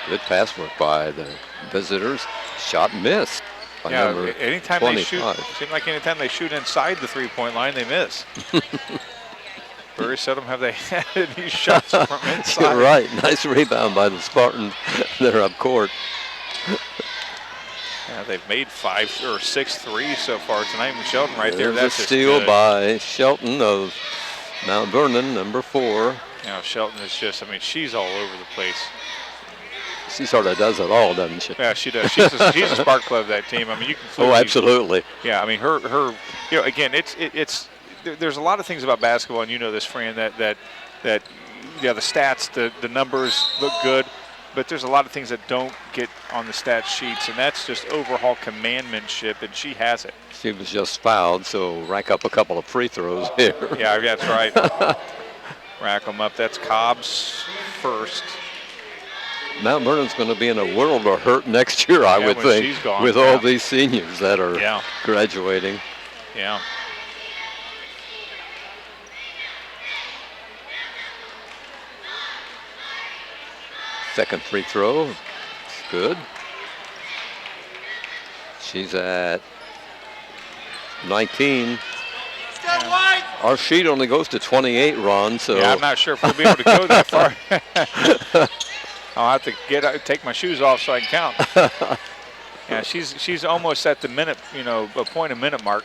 Good pass work by the visitors. Shot missed. Anytime 25. they shoot, seems like anytime they shoot inside the three-point line, they miss. Very seldom have they had any shots from inside. You're right. Nice rebound by the Spartans. They're up court. They've made 5 or 6 threes so far tonight. And Shelton right there. That's a steal by Shelton of Mount Vernon, number 4. Shelton is just, she's all over the place. She sort of does it all, doesn't she? Yeah, she does. She's a spark plug of that team. You can. Absolutely. Yeah, her. Again, it's. There's a lot of things about basketball, and this, Fran, that the stats, the numbers look good, but there's a lot of things that don't get on the stat sheets, and that's just overhaul commandmanship, and she has it. She was just fouled, so rack up a couple of free throws here. Yeah, that's right. Rack them up. That's Cobb's first. Mount Vernon's going to be in a world of hurt next year, I would think, with all these seniors that are graduating. Yeah. Second free throw. It's good. She's at 19. Our sheet only goes to 28, Ron. So yeah, I'm not sure if we'll be able to go that far. I'll have to take my shoes off so I can count. Yeah, she's almost at the minute, a point a minute mark.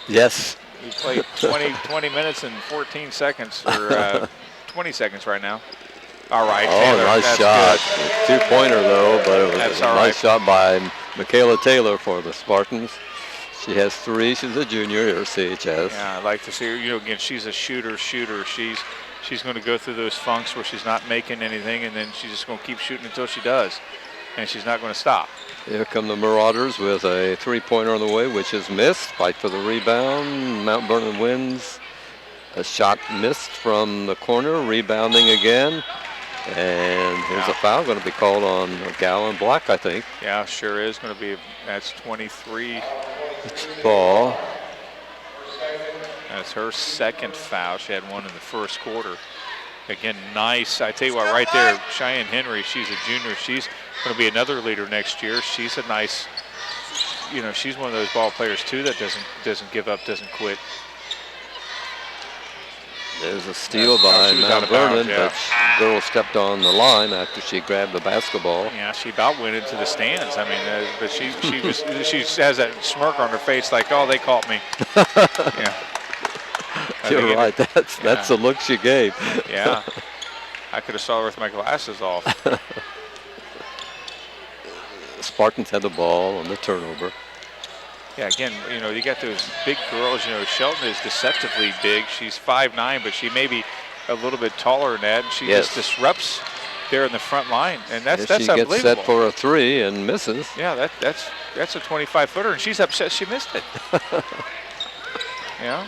Yes. We played 20 minutes and 14 seconds, or 20 seconds right now. All right, Taylor. Nice shot. Two-pointer, though, but it was a nice shot by Michaela Taylor for the Spartans. She has 3. She's a junior here at CHS. Yeah, I'd like to see her. Again, she's a shooter. She's going to go through those funks where she's not making anything, and then she's just going to keep shooting until she does, and she's not going to stop. Here come the Marauders with a 3-pointer on the way, which is missed. Fight for the rebound. Mount Vernon wins. A shot missed from the corner. Rebounding again. And here's a foul going to be called on a gal in black, I think. Yeah, sure is going to be. That's 23. It's ball. That's her second foul. She had one in the first quarter. Again, nice. I tell you what, right there, Cheyenne Henry, she's a junior. She's going to be another leader next year. She's a nice, she's one of those ball players, too, that doesn't give up, doesn't quit. There's a steal by Mount Vernon, but the girl stepped on the line after she grabbed the basketball. Yeah, she about went into the stands. I mean, but she has that smirk on her face like, oh, they caught me. Yeah. You're right. That's the look she gave. Yeah. I could have saw her with my glasses off. Spartans had the ball on the turnover. Yeah, again, you got those big girls. Shelton is deceptively big. She's 5'9", but she may be a little bit taller than that, and she just disrupts there in the front line, and that's unbelievable. She gets set for a 3 and misses. Yeah, that's a 25-footer, and she's upset she missed it. Yeah.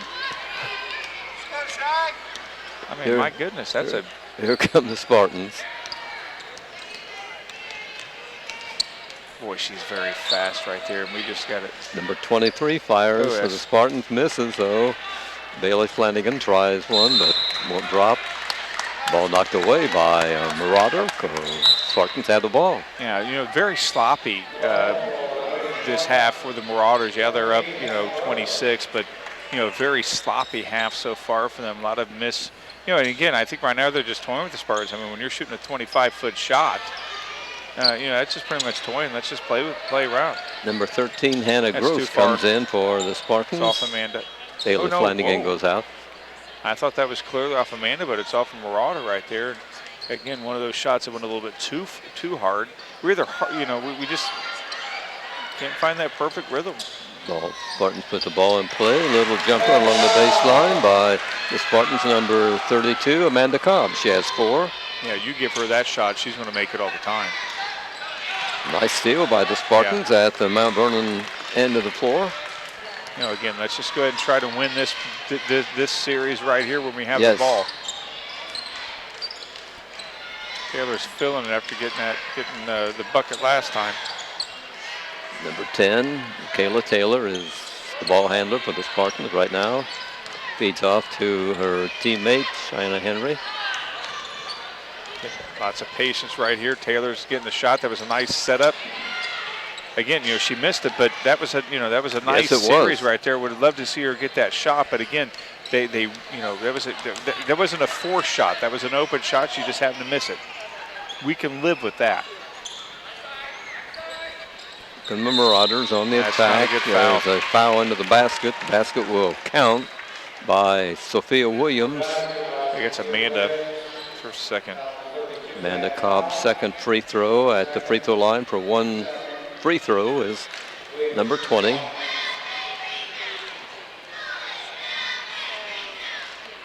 I mean, my goodness, that's Here come the Spartans. Boy, she's very fast right there, and we just got it. Number 23 fires for the Spartans, misses, though. Bailey Flanagan tries one, but won't drop. Ball knocked away by Marauder. Spartans have the ball. Yeah, very sloppy this half for the Marauders. Yeah, they're up, 26, but, very sloppy half so far for them. A lot of miss. And again, I think right now they're just toying with the Spartans. I mean, when you're shooting a 25-foot shot, that's just pretty much toying. Let's just play around. Number 13, Hannah Gross comes in for the Spartans. It's off Amanda. Bailey Flanagan goes out. I thought that was clearly off Amanda, but it's off of Marauder right there. Again, one of those shots that went a little bit too hard. We're either, we just can't find that perfect rhythm. Spartans put the ball in play. A little jumper along the baseline by the Spartans, number 32, Amanda Cobb. She has 4. Yeah, you give her that shot, she's going to make it all the time. Nice steal by the Spartans at the Mount Vernon end of the floor. Again, let's just go ahead and try to win this series right here when we have the ball. Taylor's filling it after getting the bucket last time. Number 10, Michaela Taylor, is the ball handler for the Spartans right now. Feeds off to her teammate, Cheyenne Henry. Lots of patience right here. Taylor's getting the shot. That was a nice setup. Again, she missed it, but that was a nice series right there. Would have loved to see her get that shot, but again, that wasn't a forced shot. That was an open shot. She just happened to miss it. We can live with that. And the Marauders on the attack. There's a foul into the basket. The basket will count by Sophia Williams. I think it's Amanda for second. Amanda Cobb's second free throw at the free throw line for one free throw is number 20.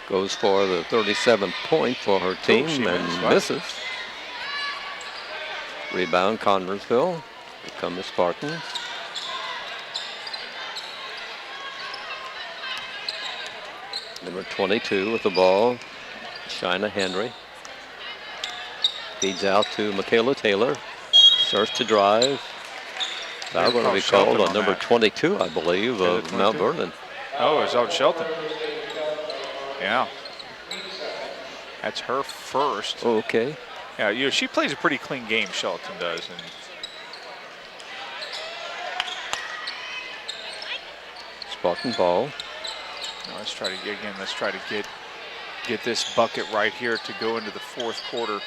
Goes for the 37th point for her team and misses. Rebound Connersville. Here come the Spartans. Number 22 with the ball, Cheyenne Henry. Feeds out to Michaela Taylor. Starts to drive. Foul going to be called on number 22, I believe, of Mount Vernon. Oh, it's on Shelton. Yeah. That's her first. Okay. Yeah, she plays a pretty clean game, Shelton does. And Spartan ball. Now let's try to get this bucket right here to go into the fourth quarter.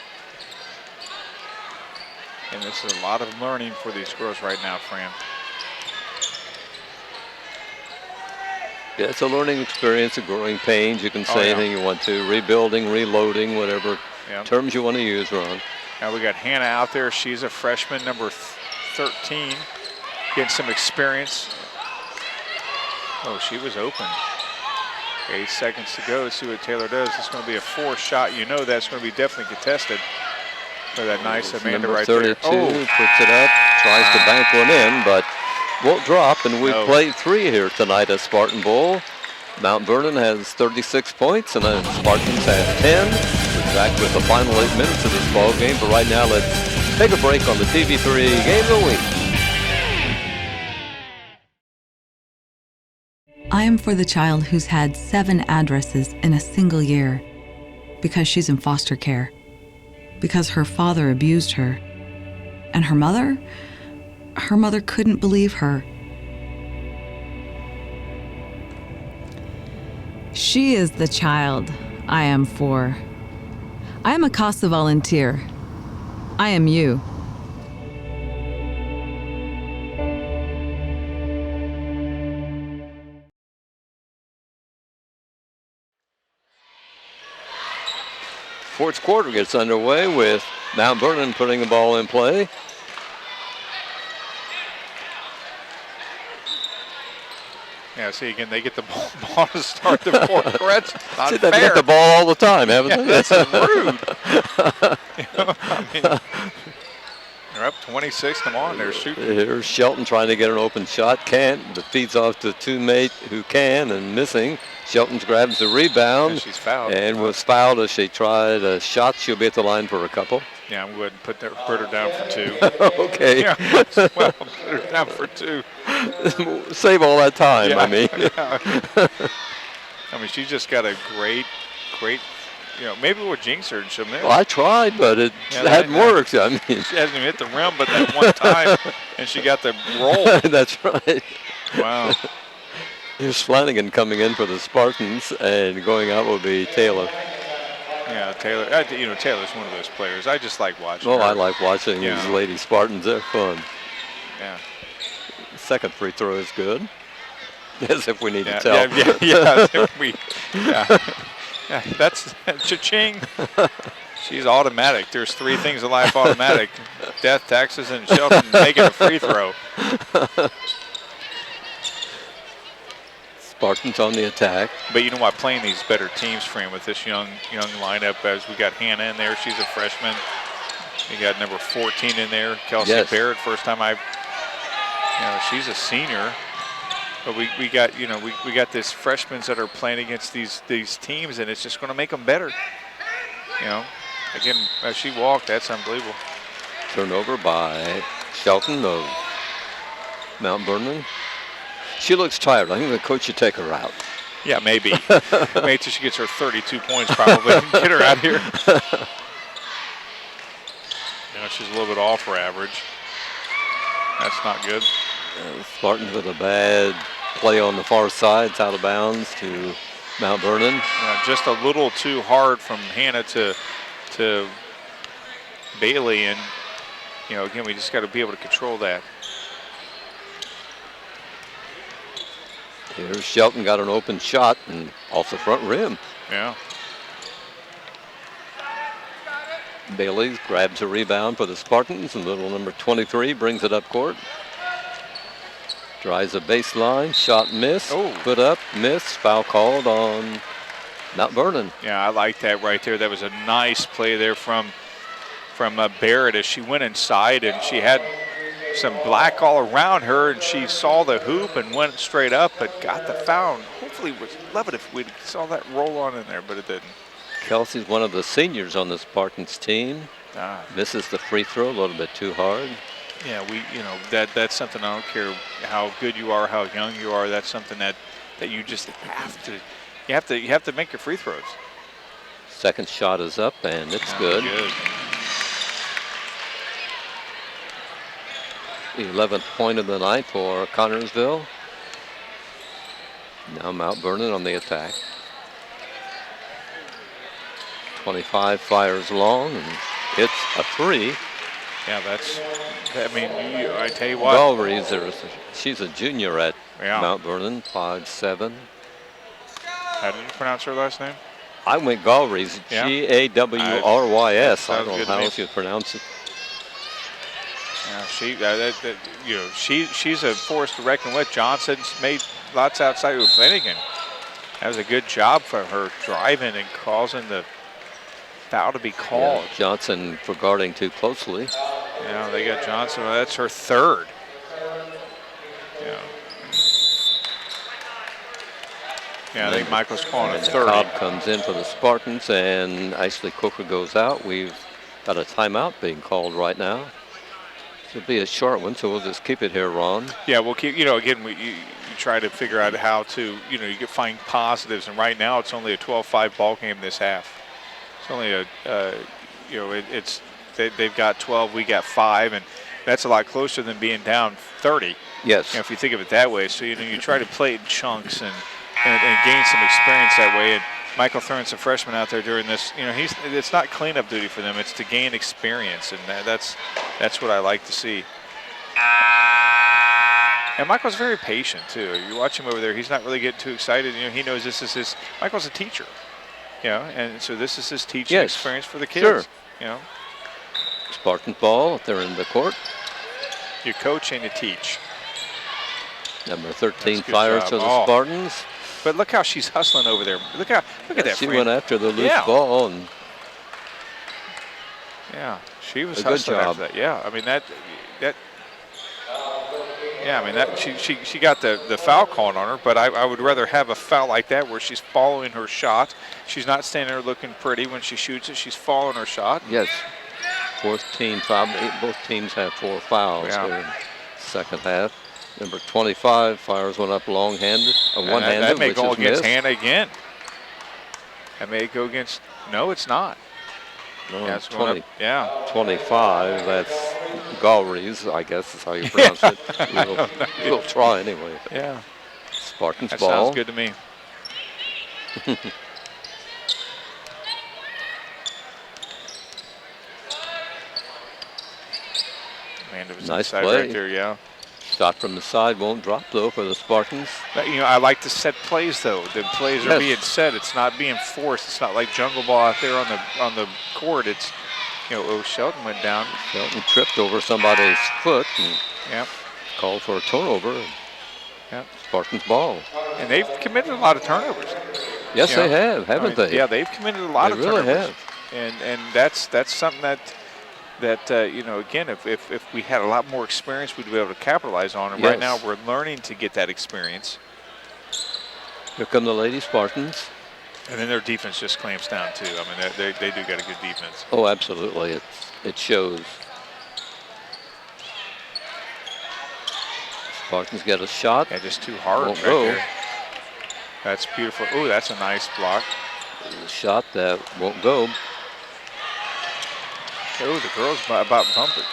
And this is a lot of learning for these girls right now, Fran. Yeah, it's a learning experience, a growing pains. You can say anything you want to. Rebuilding, reloading, whatever terms you want to use, Ron. Now we got Hannah out there. She's a freshman, number 13, getting some experience. Oh, she was open. 8 seconds to go. Let's see what Taylor does. It's going to be a 4-shot. You know that's going to be definitely contested. For that nice Amanda number right 32 there. puts it up, tries to bank one in, but won't drop. And we played 3 here tonight at Spartan Bowl. Mount Vernon has 36 points, and the Spartans have 10. We're back with the final 8 minutes of this ball game. But right now, let's take a break on the TV3 Game of the Week. I am for the child who's had 7 addresses in a single year because she's in foster care, because her father abused her, and her mother couldn't believe her. She is the child I am for. I am a CASA volunteer. I am you. Fourth quarter gets underway with Mount Vernon putting the ball in play. Yeah, see, again, they get the ball to start the fourth quarter. That's not They've fair. got the ball all the time, haven't they? That's rude. I mean, they're up 26 to 1. They're shooting. Here's Shelton trying to get an open shot. Can't, but feeds off to teammate who can and missing. Shelton grabs the rebound. And she's fouled. And was fouled as she tried a shot. She'll be at the line for a couple. Yeah, I'm going to put her down for 2. Okay. Yeah, well, put her down for 2. Save all that time, I mean. I mean, she's just got a great, maybe we'll jinx her and she'll miss. Well, I tried, but it hadn't worked. I mean, she hasn't even hit the rim, but that one time, and she got the roll. That's right. Wow. Here's Flanagan coming in for the Spartans, and going out will be Taylor. Yeah, Taylor. Taylor's one of those players. I just like watching. Oh, her. I like watching these lady Spartans. They're fun. Yeah. Second free throw is good. As if we need to tell. Yeah, that's cha-ching. She's automatic. There's 3 things in life automatic: death, taxes, and Shelton making a free throw. Spartans on the attack. But you know what? Playing these better teams, Fran, with this young lineup, as we got Hannah in there. She's a freshman. We got number 14 in there, Kelsey Barrett. First time she's a senior. But we got we got these freshmen that are playing against these teams, and it's just going to make them better. Again, as she walked, that's unbelievable. Turnover by Shelton of Mount Vernon. She looks tired. I think the coach should take her out. Yeah, maybe. Maybe till she gets her 32 points probably. Get her out here. She's a little bit off her average. That's not good. Spartans with a bad play on the far side. It's out of bounds to Mount Vernon. Yeah, just a little too hard from Hannah to Bailey. And, again, we just got to be able to control that. Here's Shelton, got an open shot and off the front rim. Yeah. Bailey grabs a rebound for the Spartans, and little number 23 brings it up court. Drives a baseline, shot miss, put up, miss, foul called on Mount Vernon. Yeah, I like that right there. That was a nice play there from Barrett as she went inside, and she had some black all around her, and she saw the hoop and went straight up, but got the foul. Hopefully, would love it if we saw that roll on in there, but it didn't. Kelsey's one of the seniors on the Spartans team. Misses the free throw a little bit too hard. Yeah, that's something. I don't care how good you are, how young you are. That's something that you just have to. You have to make your free throws. Second shot is up, and it's good. 11th point of the night for Connorsville. Now Mount Vernon on the attack. 25 fires long, and it's a 3. Yeah, I tell you what. Galrees, she's a junior at Yeah. Mount Vernon, 5'7". How did you pronounce her last name? I went Galreys, Yeah. Gawrys. I Sounds don't know good to how me. else you pronounce it. Yeah, she's a force to reckon with. Johnson's made lots outside with Flanagan. That was a good job for her driving and causing the foul to be called. Yeah, Johnson for guarding too closely. Yeah, they got Johnson. Well, that's her 3rd. Yeah, I think Michael's calling a 30. Cobb comes in for the Spartans, and Ashley Coker goes out. We've got a timeout being called right now. It'll be a short one, so we'll just keep it here, Ron. Yeah, we'll keep. Again, you try to figure out how to. You can find positives, and right now it's only a 12-5 ball game this half. It's only they've got 12, we got 5, and that's a lot closer than being down 30. Yes. If you think of it that way, so you try to play it in chunks and gain some experience that way. And Michael throwing some freshmen out there during this, it's not cleanup duty for them; it's to gain experience, and that's what I like to see. And Michael's very patient too. You watch him over there; he's not really getting too excited. He knows this is his. Michael's a teacher, and so this is his teaching experience for the kids. Sure. Spartans ball. They're in the court. You coach and you teach. Number 13 fires for the Spartans. But look how she's hustling over there. Look at that. She went after the loose ball, and she was a good hustling job. after that. Yeah, I mean that. Yeah, I mean that. She got the foul called on her, but I would rather have a foul like that where she's following her shot. She's not standing there looking pretty when she shoots it. She's following her shot. Yes. 4th team foul. Both teams have 4 fouls here in the second half. Number 25 fires one up long-handed, one-handed, that may which go is against missed. Hannah again. That may go against. No, it's not. No, Yeah, it's going 20, up, 25. That's Galreys, I guess is how you pronounce it. We'll try anyway. Yeah. Spartans That ball. sounds good to me. Man, it was Nice inside play. right there, yeah. Shot from the side won't drop though for the Spartans. But, I like to set plays though. The plays are being set. It's not being forced. It's not like jungle ball out there on the court. It's Shelton went down. Shelton tripped over somebody's foot and called for a turnover. Yep. Spartans ball. And they've committed a lot of turnovers. Yes, they have, haven't they? Yeah, they've committed a lot of really turnovers. Have. And that's something that again, if we had a lot more experience, we'd be able to capitalize on it. Yes. Right now, we're learning to get that experience. Here come the Lady Spartans. And then their defense just clamps down too. I mean, they do got a good defense. Oh, absolutely. It shows. Spartans get a shot. Yeah, just too hard Won't right go. there. That's beautiful. Oh, that's a nice block. A shot that won't go. Oh, the girls about bumped it.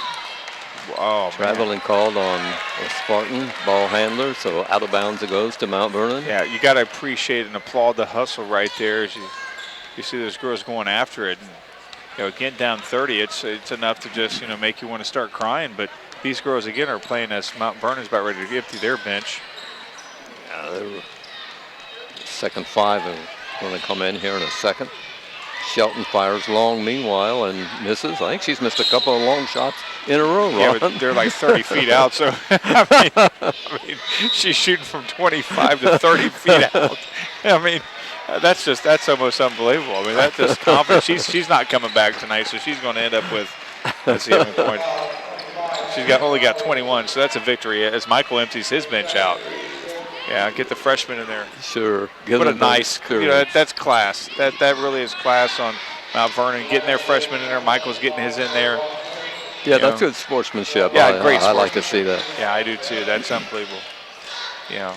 Oh, Traveling called on a Spartan ball handler, so out of bounds it goes to Mount Vernon. Yeah, you got to appreciate and applaud the hustle right there as you see those girls going after it. And, again, down 30, it's enough to just make you want to start crying. But these girls again are playing as Mount Vernon's about ready to empty their bench. Yeah, second 5 are going to come in here in a second. Shelton fires long meanwhile and misses. I think she's missed a couple of long shots in a row, Ron. Yeah, but they're like 30 feet out. So, I mean, she's shooting from 25 to 30 feet out. I mean, that's almost unbelievable. I mean, that's just confident. She's not coming back tonight, so she's going to end up with, let's see how many points. She's only got 21, so that's a victory as Michael empties his bench out. Yeah, get the freshman in there. Sure. What a nice, that's class. That really is class on Mount Vernon. Getting their freshman in there. Michael's getting his in there. Yeah, that's good sportsmanship. Yeah, great I like to see that. Yeah, I do too. That's unbelievable. Yeah.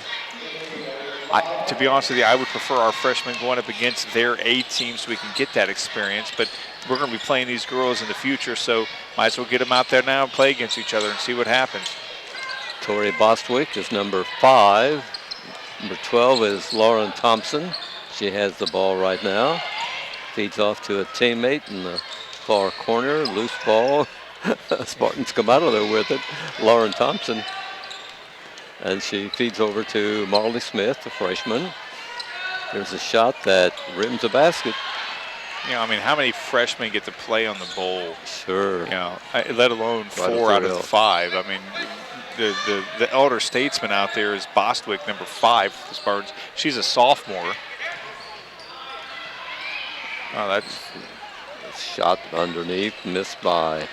To be honest with you, I would prefer our freshmen going up against their A team so we can get that experience. But we're going to be playing these girls in the future, so might as well get them out there now and play against each other and see what happens. Tori Bostwick is number 5. Number 12 is Lauren Thompson. She has the ball right now. Feeds off to a teammate in the far corner. Loose ball. Spartans come out of there with it. Lauren Thompson. And she feeds over to Marley Smith, the freshman. There's a shot that rims the basket. You know, I mean, how many freshmen get to play on the bowl? Sure. You know, let alone Right 4 out the of hill. the 5. I mean, the elder statesman out there is Bostwick, number 5 for the Spartans. She's a sophomore. Oh, that's shot underneath, missed by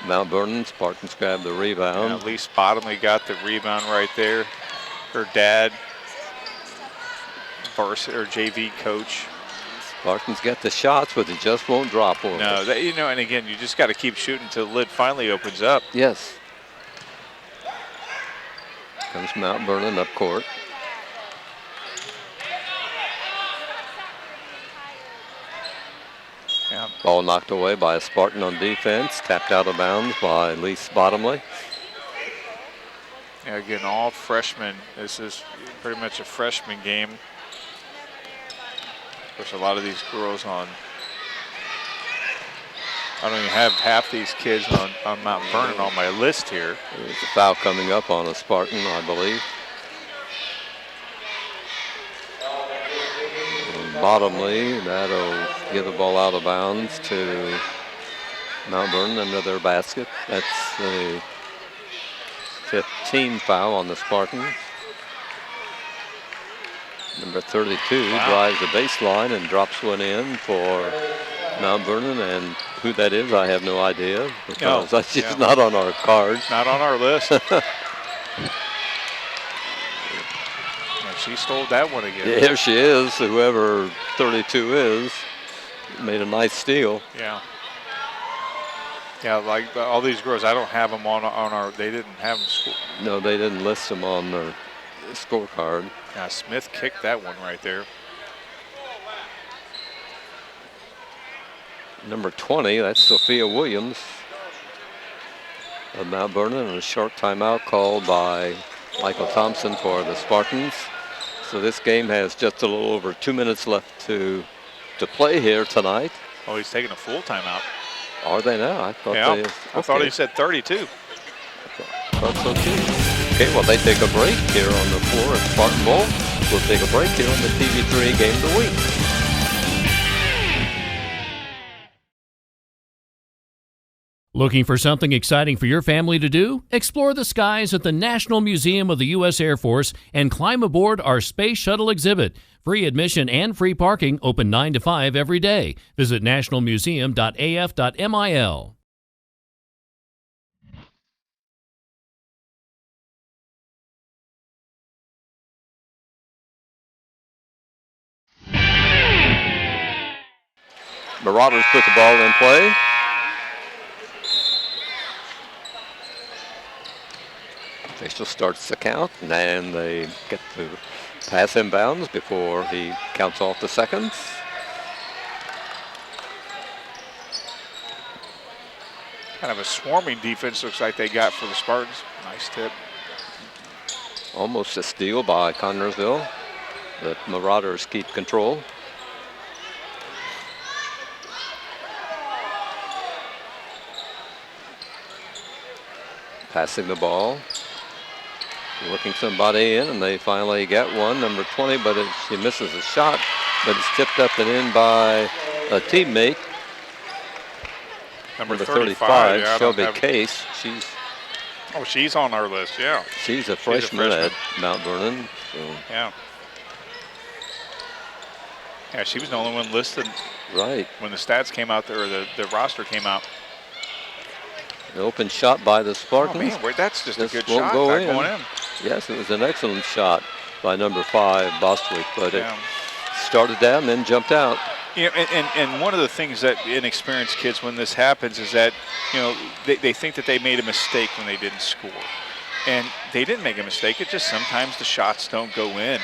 Mount Vernon. Spartans grab the rebound. at least Bottomley got the rebound right there. Her dad, varsity or JV coach. Spartans get the shots, but it just won't drop for them. No, you know, and again, you just got to keep shooting until the lid finally opens up. Yes. Comes Mount Vernon up court. Yeah. Ball knocked away by a Spartan on defense. Tapped out of bounds by Lise Bottomley. Yeah, again, all freshmen. This is pretty much a freshman game. Of course, a lot of these girls on. I don't even have half these kids on Mount Vernon on my list here. There's a foul coming up on a Spartan, I believe. And Bottomley, that'll get the ball out of bounds to Mount Vernon under their basket. That's the 15 foul on the Spartans. Number 32 drives the baseline and drops one in for Mount Vernon, and who that is, I have no idea because that's just not on our card. Not on our list. And she stole that one again. Here she is, whoever 32 is, made a nice steal. Yeah. Yeah, like all these girls, I don't have them on our. They didn't have them. No, they didn't list them on their scorecard. Yeah, Smith kicked that one right there. Number 20, that's Sophia Williams of Mount Vernon, and a short timeout called by Michael Thompson for the Spartans. So this game has just a little over 2 minutes left to play here tonight. Oh, he's taking a full timeout. Are they now? I thought Yeah, they. I thought he said 32. I thought so too. Okay, well, they take a break here on the floor at Spartan Bowl. We'll take a break here on the TV3 Game of the Week. Looking for something exciting for your family to do? Explore the skies at the National Museum of the U.S. Air Force and climb aboard our Space Shuttle exhibit. Free admission and free parking, open 9 to 5 every day. Visit nationalmuseum.af.mil. Marauders put the ball in play. Official starts the count, and they get to pass inbounds before he counts off the seconds. Kind of a swarming defense looks like they got for the Spartans. Nice tip. Almost a steal by Connersville. The Marauders keep control. Passing the ball. Looking somebody in, and they finally get one. Number 20, but she misses a shot, but it's tipped up and in by a teammate. Number 35, yeah, Shelby Case. She's on our list, yeah. She's a freshman at Mount Vernon. So. Yeah. Yeah, she was the only one listed. Right. When the stats came out there, or the roster came out. An open shot by the Spartans. Oh man, that's just a good won't shot. Go Not in. going in. Yes, it was an excellent shot by number 5, Bostwick, but it started down and then jumped out. You know, and one of the things that inexperienced kids, when this happens, is that, you know, they think that they made a mistake when they didn't score. And they didn't make a mistake. It's just sometimes the shots don't go in.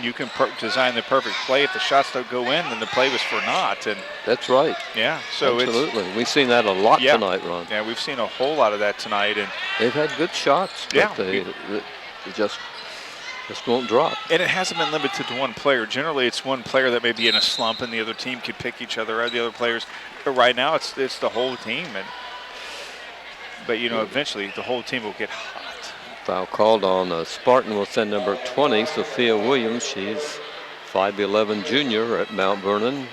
You can design the perfect play. If the shots don't go in, then the play was for naught. And that's right. Yeah. So absolutely, we've seen that a lot tonight, Ron. Yeah, we've seen a whole lot of that tonight, and they've had good shots. But they just Just won't drop. And it hasn't been limited to one player. Generally, it's one player that may be in a slump, and the other team could pick each other out, the other players. But right now, it's the whole team. But you know, eventually, the whole team will get hot. Foul called on Spartan will send number 20, Sophia Williams. She's 5'11" junior at Mount Vernon.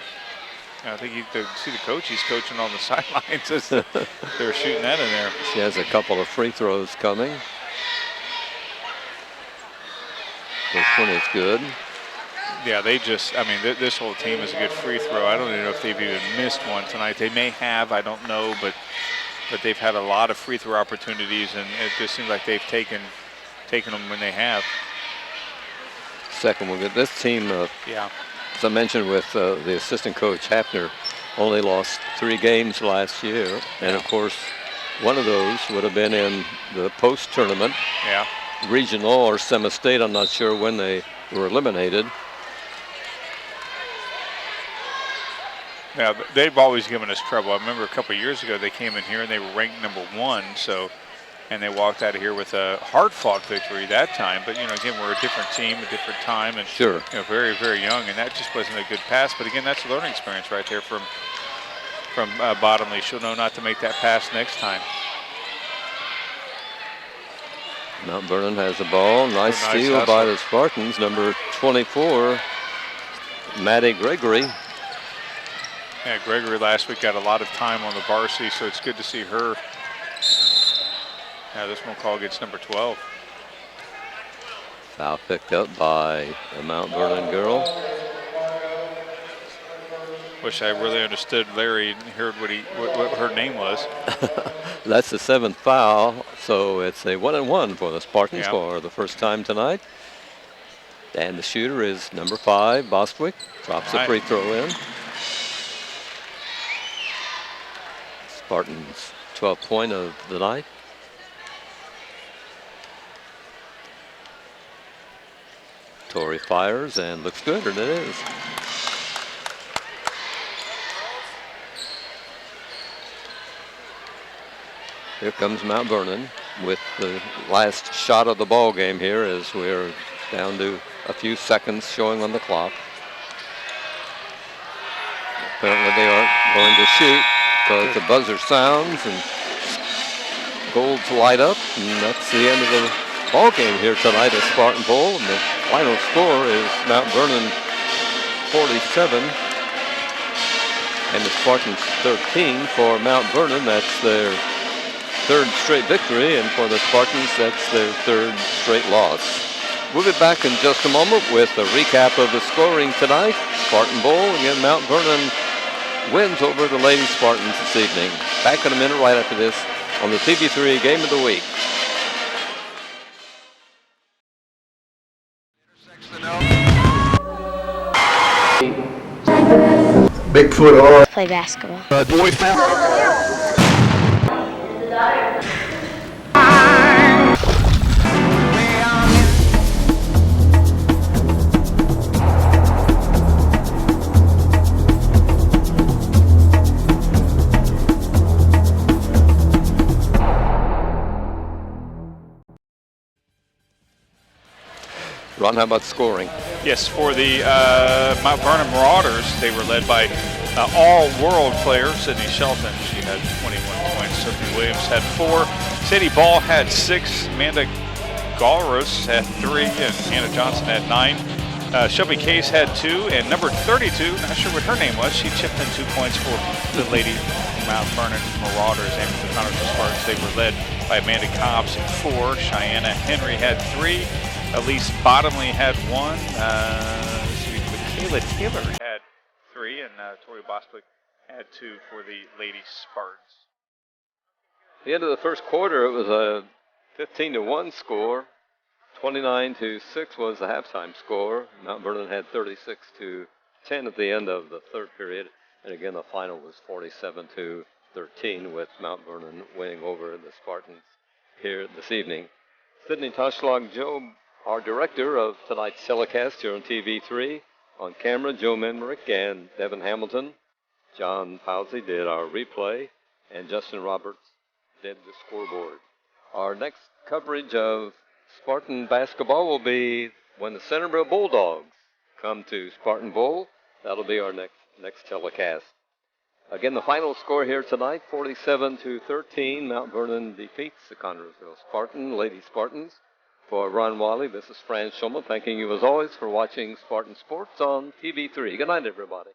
I think you can see the coach. He's coaching on the sidelines as they're shooting that in there. She has a couple of free throws coming. This one is good. Yeah, this whole team is a good free throw. I don't even know if they've even missed one tonight. They may have, I don't know, but they've had a lot of free throw opportunities, and it just seems like they've taken them when they have. Second one, this team, yeah. As I mentioned with the assistant coach, Hafner, only lost 3 games last year. And, of course, one of those would have been in the post-tournament. Yeah. Regional or semi-state. I'm not sure when they were eliminated. Yeah, they've always given us trouble. I remember a couple of years ago they came in here and they were ranked number 1. And they walked out of here with a hard-fought victory that time. But, you know, again, we're a different team, a different time, and sure, you know, very, very young. And that just wasn't a good pass. But again, that's a learning experience right there from Bottomley. She'll know not to make that pass next time. Mount Vernon has the ball. Nice steal hustle by the Spartans. Number 24, Maddie Gregory. Yeah, Gregory last week got a lot of time on the varsity, so it's good to see her. Yeah, this one call gets number 12. Foul picked up by the Mount Vernon girl. Wish I really understood Larry and heard what her name was. That's the 7th foul, so it's a 1-and-1 for the Spartans for the first time tonight. And the shooter is number 5, Bostwick. Drops a free throw in. Spartans' 12th point of the night. Tori fires and looks good, and it is. Here comes Mount Vernon with the last shot of the ball game here as we're down to a few seconds showing on the clock. Apparently they aren't going to shoot because the buzzer sounds and golds light up, and that's the end of the ball game here tonight at Spartan Bowl. And the final score is Mount Vernon 47 and the Spartans 13 for Mount Vernon. That's their 3rd straight victory, and for the Spartans, that's their 3rd straight loss. We'll be back in just a moment with a recap of the scoring tonight. Spartan Bowl, again, Mount Vernon wins over the Lady Spartans this evening. Back in a minute right after this on the TV3 Game of the Week. Bigfoot or play basketball. Boy Ron, how about scoring? Yes, for the Mount Vernon Marauders, they were led by all-world player Sydney Shelton. She had 21 points. Sophie Williams had 4. Sadie Ball had 6. Amanda Galros had 3, and Anna Johnson had 9. Shelby Case had 2, and number 32, not sure what her name was, she chipped in 2 points for the Lady Mount Vernon Marauders. And for the Connersville Spartans, they were led by Amanda Cobbs at 4. Cheyenne Henry had 3. Elise Bottomley had 1. Michaela Taylor had 3, and Tori Bostwick had 2 for the Lady Spartans. At the end of the first quarter, it was a 15-1 score. 29-6 was the halftime score. Mount Vernon had 36-10 at the end of the 3rd period. And again, the final was 47-13 with Mount Vernon winning over the Spartans here this evening. Sydney Toshlag-Job, our director of tonight's telecast here on TV3. On camera, Joe Menrick and Devin Hamilton. John Powsey did our replay, and Justin Roberts did the scoreboard. Our next coverage of Spartan basketball will be when the Centerville Bulldogs come to Spartanville. That'll be our next telecast. Again, the final score here tonight, 47-13. Mount Vernon defeats the Connersville Lady Spartans. For Ron Wiley, this is Fran Schulman, thanking you as always for watching Spartan Sports on TV3. Good night, everybody.